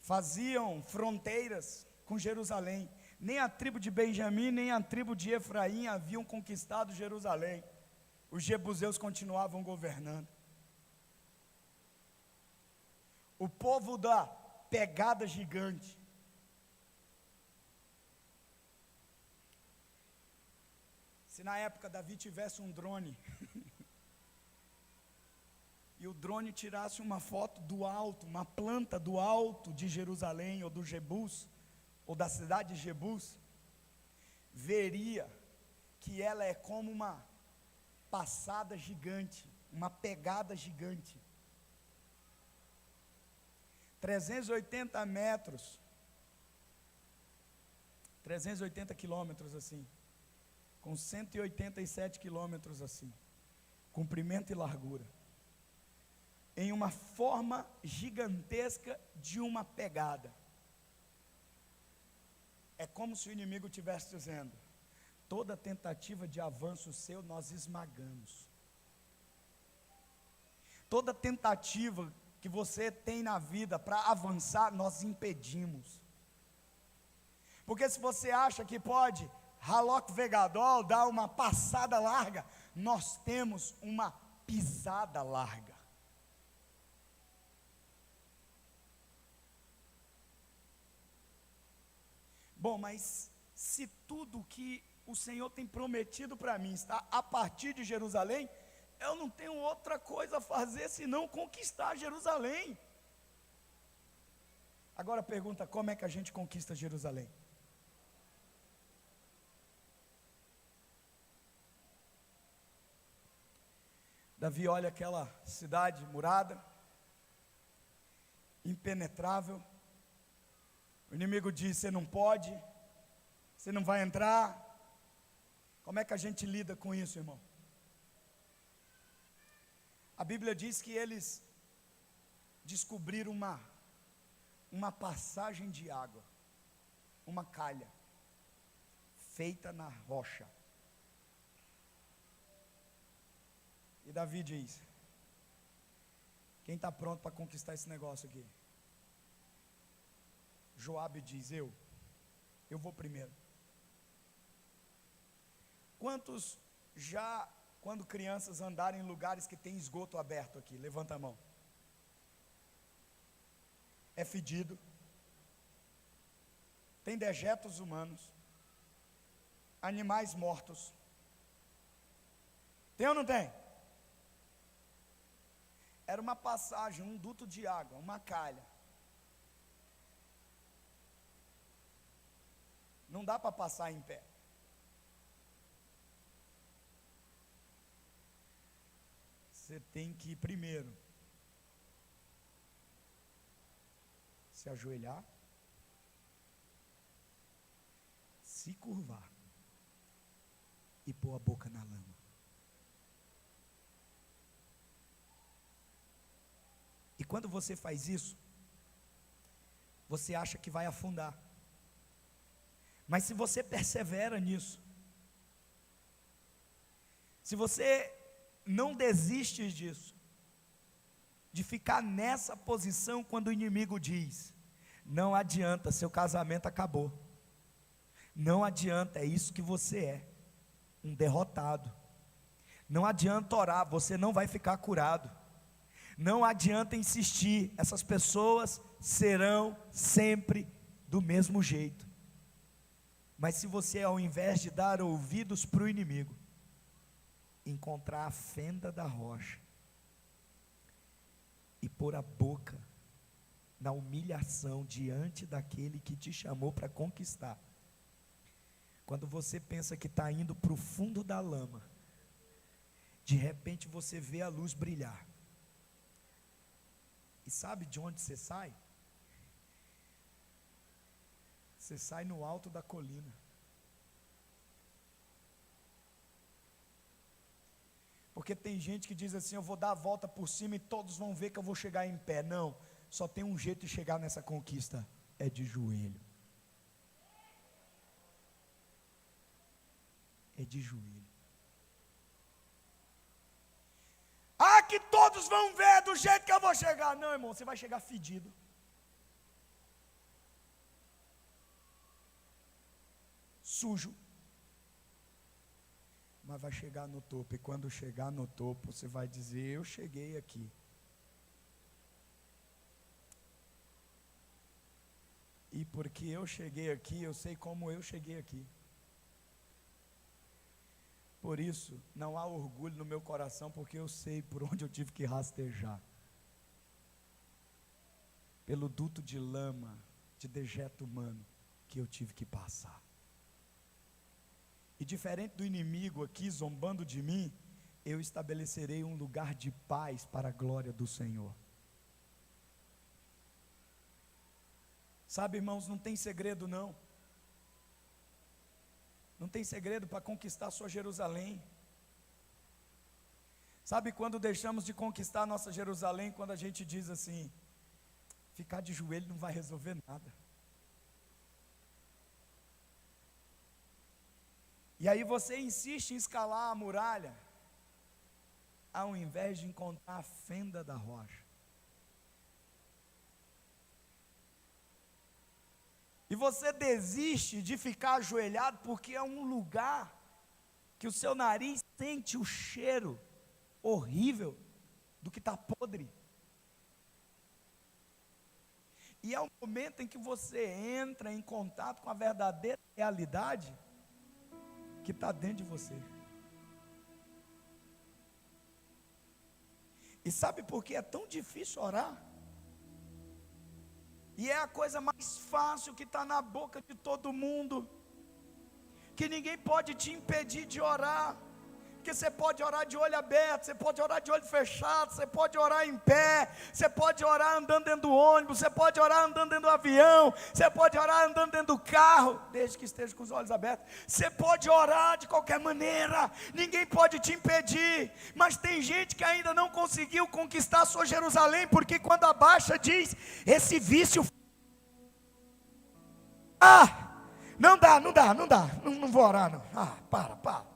faziam fronteiras com Jerusalém. Nem a tribo de Benjamim, nem a tribo de Efraim haviam conquistado Jerusalém. Os jebuseus continuavam governando. O povo da pegada gigante. Se na época Davi tivesse um drone e o drone tirasse uma foto do alto, uma planta do alto de Jerusalém ou do Jebus, ou da cidade de Jebus, veria que ela é como uma passada gigante, uma pegada gigante. 380 metros, 380 quilômetros assim, com 187 quilômetros assim, comprimento e largura, em uma forma gigantesca de uma pegada. É como se o inimigo estivesse dizendo: toda tentativa de avanço seu nós esmagamos. Toda tentativa que você tem na vida para avançar, nós impedimos. Porque se você acha que pode, Halok Vegadol, dar uma passada larga, nós temos uma pisada larga. Bom, mas se tudo que o Senhor tem prometido para mim está a partir de Jerusalém, eu não tenho outra coisa a fazer senão conquistar Jerusalém. Agora pergunta, como é que a gente conquista Jerusalém? Davi olha aquela cidade murada, impenetrável. O inimigo diz, você não pode, você não vai entrar. Como é que a gente lida com isso, irmão? A Bíblia diz que eles descobriram uma passagem de água, uma calha, feita na rocha. E Davi diz, quem está pronto para conquistar esse negócio aqui? Joabe diz, eu vou primeiro. Quantos já, quando crianças, andaram em lugares que tem esgoto aberto aqui? Levanta a mão. É fedido, tem dejetos humanos, animais mortos. Tem ou não tem? Era uma passagem, um duto de água, uma calha. Não dá para passar em pé. Você tem que ir primeiro se ajoelhar, se curvar e pôr a boca na lama. E quando você faz isso, você acha que vai afundar. Mas se você persevera nisso, se você não desiste disso, de ficar nessa posição quando o inimigo diz, não adianta, seu casamento acabou, não adianta, é isso que você é, um derrotado, não adianta orar, você não vai ficar curado, não adianta insistir, essas pessoas serão sempre do mesmo jeito. Mas se você, ao invés de dar ouvidos para o inimigo, encontrar a fenda da rocha e pôr a boca na humilhação diante daquele que te chamou para conquistar, quando você pensa que está indo para o fundo da lama, de repente você vê a luz brilhar. E sabe de onde você sai? Você sai no alto da colina. Porque tem gente que diz assim, eu vou dar a volta por cima e todos vão ver que eu vou chegar em pé. Não, só tem um jeito de chegar nessa conquista, é de joelho. É de joelho. Ah, que todos vão ver do jeito que eu vou chegar. Não, irmão, você vai chegar fedido. Sujo. Mas vai chegar no topo. E quando chegar no topo, você vai dizer, eu cheguei aqui. E porque eu cheguei aqui, eu sei como eu cheguei aqui. Por isso, não há orgulho no meu coração, porque eu sei por onde eu tive que rastejar. Pelo duto de lama, de dejeto humano, que eu tive que passar. E diferente do inimigo aqui zombando de mim, eu estabelecerei um lugar de paz para a glória do Senhor. Sabe, irmãos, não tem segredo não. Não tem segredo para conquistar sua Jerusalém. Sabe quando deixamos de conquistar nossa Jerusalém? Quando a gente diz assim, ficar de joelho não vai resolver nada. E aí você insiste em escalar a muralha, ao invés de encontrar a fenda da rocha. E você desiste de ficar ajoelhado porque é um lugar que o seu nariz sente o cheiro horrível do que está podre. E é o momento em que você entra em contato com a verdadeira realidade que está dentro de você. E sabe por que é tão difícil orar? E é a coisa mais fácil que está na boca de todo mundo, que ninguém pode te impedir de orar, porque você pode orar de olho aberto, você pode orar de olho fechado, você pode orar em pé, você pode orar andando dentro do ônibus, você pode orar andando dentro do avião, você pode orar andando dentro do carro, desde que esteja com os olhos abertos. Você pode orar de qualquer maneira, ninguém pode te impedir. Mas tem gente que ainda não conseguiu conquistar a sua Jerusalém, porque quando abaixa diz, esse vício, não dá, não vou orar não, para.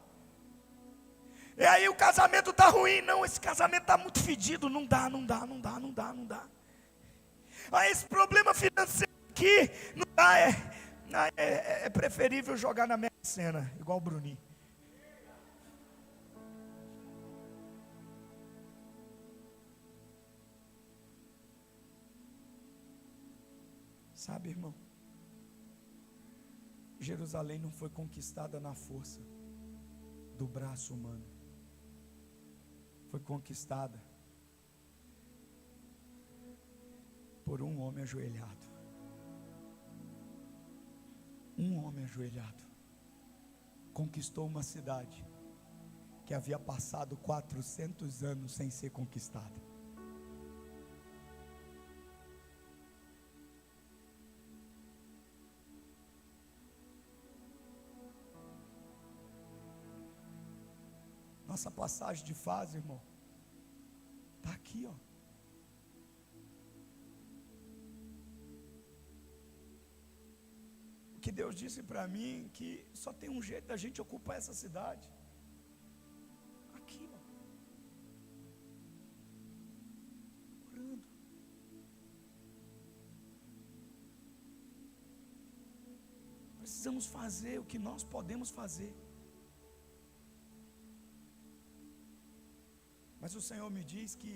E aí o casamento está ruim, não, esse casamento está muito fedido, não dá. Aí esse problema financeiro aqui, não dá, é preferível jogar na Mega Sena, igual o Bruninho. Sabe, irmão, Jerusalém não foi conquistada na força do braço humano, foi conquistada por um homem ajoelhado. Um homem ajoelhado conquistou uma cidade que havia passado 400 anos sem ser conquistada. Nossa passagem de fase, irmão, está aqui, ó. O que Deus disse para mim, que só tem um jeito da gente ocupar essa cidade. Aqui, ó. Orando. Precisamos fazer o que nós podemos fazer. Mas o Senhor me diz que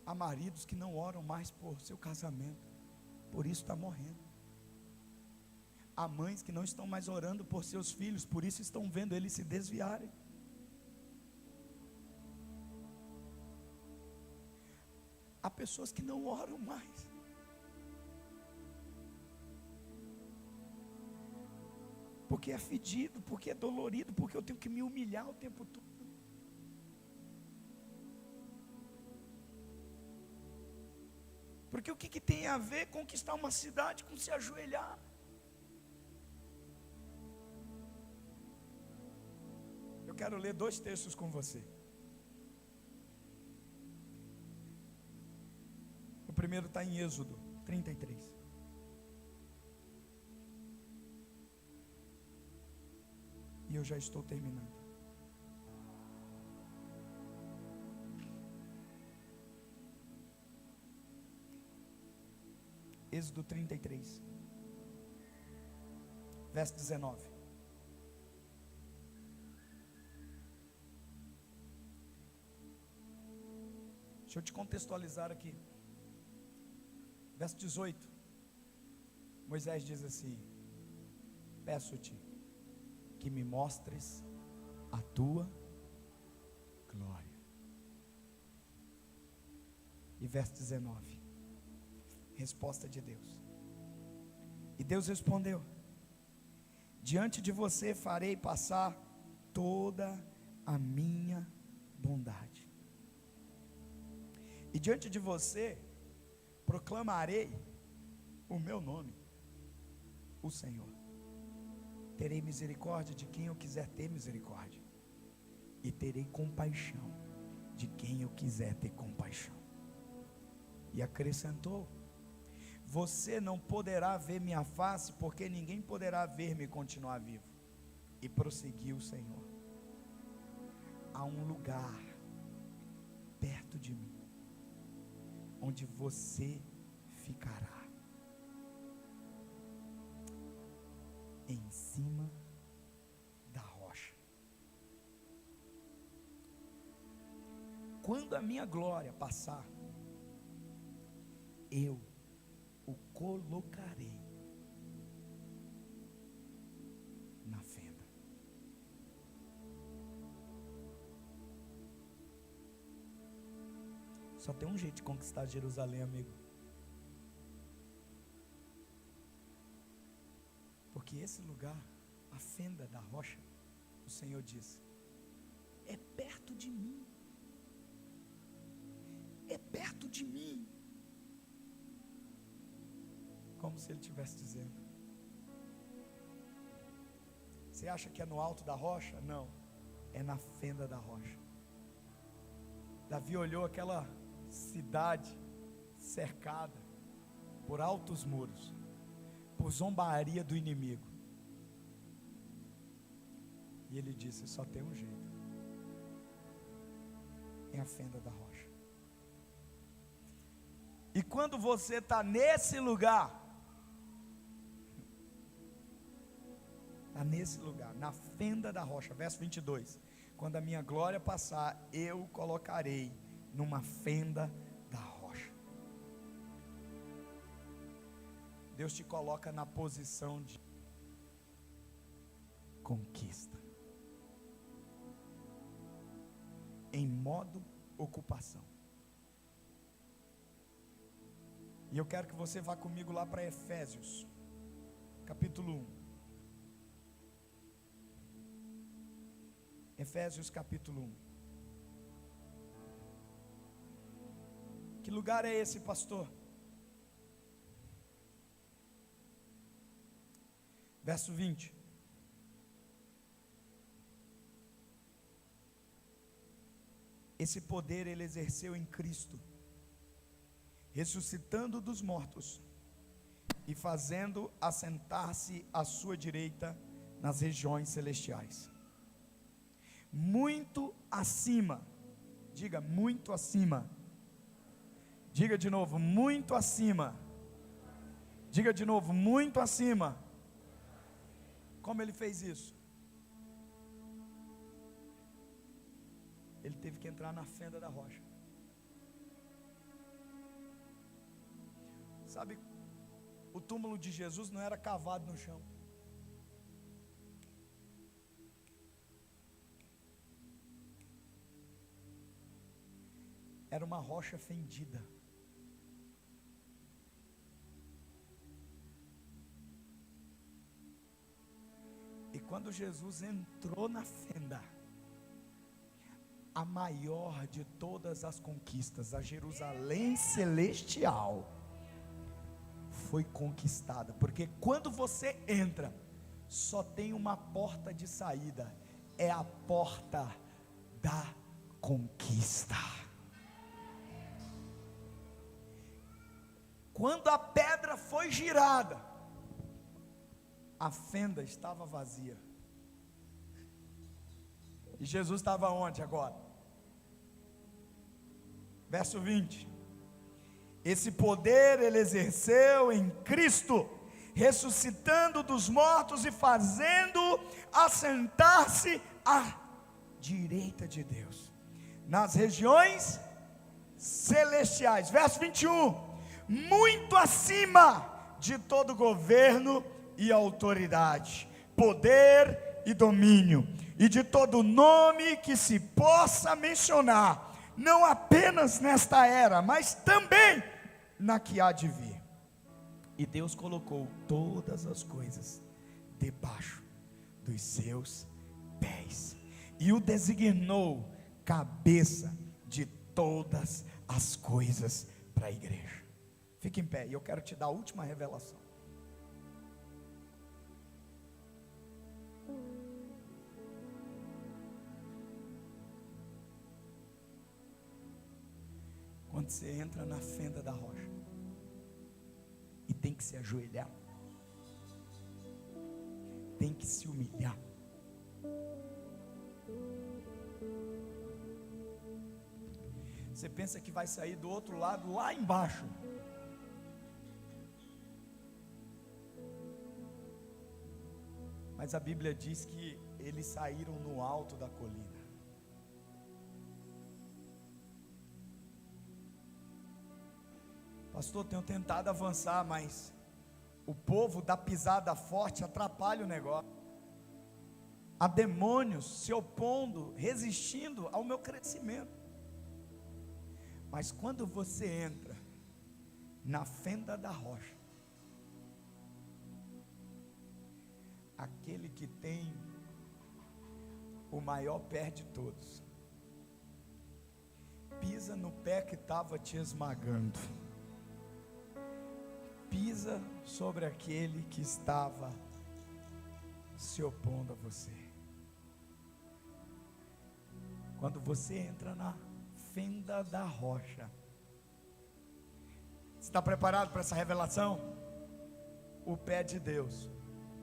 há maridos que não oram mais por seu casamento, por isso está morrendo. Há mães que não estão mais orando por seus filhos, por isso estão vendo eles se desviarem. Há pessoas que não oram mais. Porque é fedido, porque é dolorido, porque eu tenho que me humilhar o tempo todo. Porque o que tem a ver conquistar uma cidade com se ajoelhar? Eu quero ler 2 textos com você. O primeiro está em Êxodo 33. E eu já estou terminando. Êxodo 33, verso 19. Deixa eu te contextualizar aqui. Verso 18. Moisés diz assim: peço-te que me mostres a tua glória. E verso 19. Resposta de Deus. E Deus respondeu: diante de você farei passar toda a minha bondade, e diante de você proclamarei o meu nome, o Senhor. Terei misericórdia de quem eu quiser ter misericórdia, e terei compaixão de quem eu quiser ter compaixão. E acrescentou: você não poderá ver minha face, porque ninguém poderá ver-me e continuar vivo. E prosseguiu o Senhor: há um lugar perto de mim, onde você ficará. em cima da rocha. Quando a minha glória passar, eu o colocarei na fenda. Só tem um jeito de conquistar Jerusalém, amigo. Porque esse lugar, a fenda da rocha, o Senhor diz, é perto de mim. É perto de mim. Como se ele estivesse dizendo. Você acha que é no alto da rocha? Não, é na fenda da rocha. Davi olhou aquela cidade cercada por altos muros, por zombaria do inimigo, e ele disse, só tem um jeito, é a fenda da rocha. E quando você está nesse lugar, na fenda da rocha, verso 22, quando a minha glória passar, eu o colocarei numa fenda da rocha. Deus te coloca na posição de conquista, em modo ocupação. E eu quero que você vá comigo lá para Efésios, capítulo 1. Efésios capítulo 1. Que lugar é esse, pastor? Verso 20. Esse poder ele exerceu em Cristo, ressuscitando dos mortos e fazendo assentar-se à sua direita nas regiões celestiais, muito acima, diga muito acima, diga de novo, muito acima, diga de novo, muito acima. Como ele fez isso? Ele teve que entrar na fenda da rocha. Sabe, o túmulo de Jesus não era cavado no chão. Era uma rocha fendida. E quando Jesus entrou na fenda, a maior de todas as conquistas, a Jerusalém celestial, foi conquistada. Porque quando você entra, só tem uma porta de saída, é a porta da conquista. Quando a pedra foi girada, a fenda estava vazia. E Jesus estava onde agora? Verso 20. Esse poder ele exerceu em Cristo, ressuscitando dos mortos e fazendo assentar-se à direita de Deus, nas regiões celestiais. Verso 21. Muito acima de todo governo e autoridade, poder e domínio, e de todo nome que se possa mencionar, não apenas nesta era, mas também na que há de vir. E Deus colocou todas as coisas debaixo dos seus pés, e o designou cabeça de todas as coisas para a igreja. Fique em pé, e eu quero te dar a última revelação. Quando você entra na fenda da rocha e tem que se ajoelhar, tem que se humilhar, você pensa que vai sair do outro lado, lá embaixo. Mas a Bíblia diz que eles saíram no alto da colina. Pastor, tenho tentado avançar, mas o povo da pisada forte atrapalha o negócio. Há demônios se opondo, resistindo ao meu crescimento. Mas quando você entra na fenda da rocha, aquele que tem o maior pé de todos, pisa no pé que estava te esmagando, pisa sobre aquele que estava se opondo a você. Quando você entra na fenda da rocha, você está preparado para essa revelação? O pé de Deus,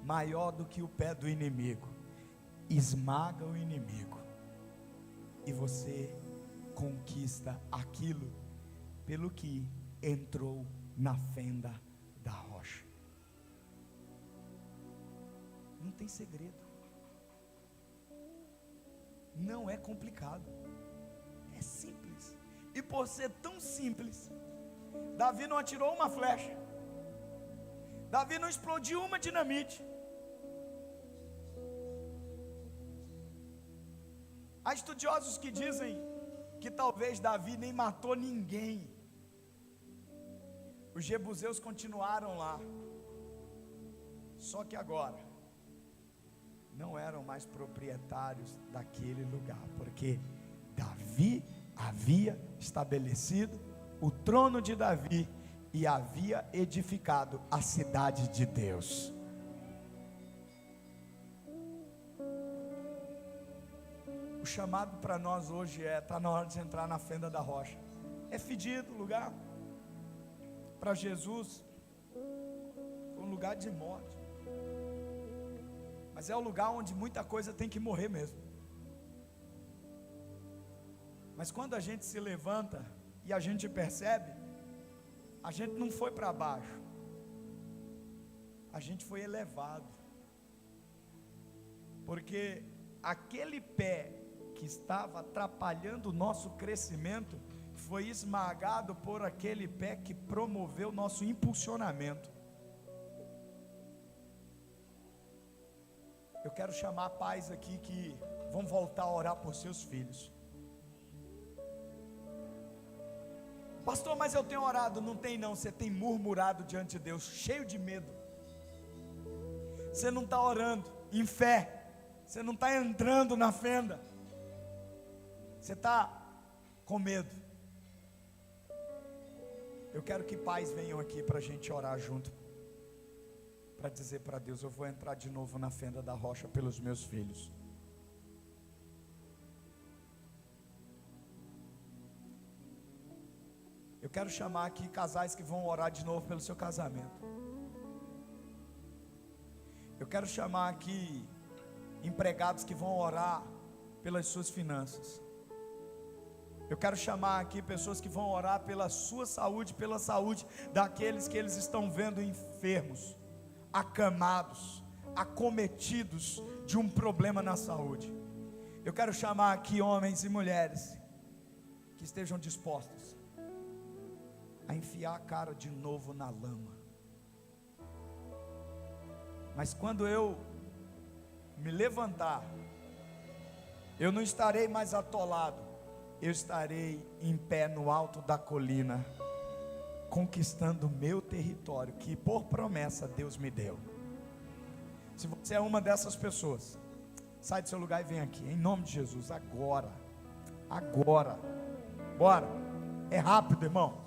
maior do que o pé do inimigo, esmaga o inimigo, e você conquista aquilo pelo que entrou na fenda da rocha. Não tem segredo, não é complicado, é simples. E por ser tão simples, Davi não atirou uma flecha, Davi não explodiu uma dinamite. Há estudiosos que dizem que talvez Davi nem matou ninguém. Os jebuseus continuaram lá, só que agora não eram mais proprietários daquele lugar, porque Davi havia estabelecido o trono de Davi e havia edificado a cidade de Deus. O chamado para nós hoje está na hora de entrar na fenda da rocha. É fedido o lugar. Para Jesus foi um lugar de morte, mas é o lugar onde muita coisa tem que morrer mesmo. Mas quando a gente se levanta e a gente percebe, a gente não foi para baixo, a gente foi elevado, porque aquele pé que estava atrapalhando o nosso crescimento foi esmagado por aquele pé que promoveu nosso impulsionamento. Eu quero chamar pais aqui que vão voltar a orar por seus filhos. Pastor, mas eu tenho orado. Não tem não, você tem murmurado diante de Deus, cheio de medo. Você não está orando em fé, você não está entrando na fenda, você está com medo. Eu quero que pais venham aqui para a gente orar junto, para dizer para Deus: eu vou entrar de novo na fenda da rocha pelos meus filhos. Eu quero chamar aqui casais que vão orar de novo pelo seu casamento. Eu quero chamar aqui empregados que vão orar pelas suas finanças. Eu quero chamar aqui pessoas que vão orar pela sua saúde, pela saúde daqueles que eles estão vendo enfermos, acamados, acometidos de um problema na saúde. Eu quero chamar aqui homens e mulheres que estejam dispostos a enfiar a cara de novo na lama. Mas quando eu me levantar, eu não estarei mais atolado, eu estarei em pé no alto da colina, conquistando o meu território, que por promessa Deus me deu. Se você é uma dessas pessoas, sai do seu lugar e vem aqui, em nome de Jesus, agora, bora, é rápido, irmão.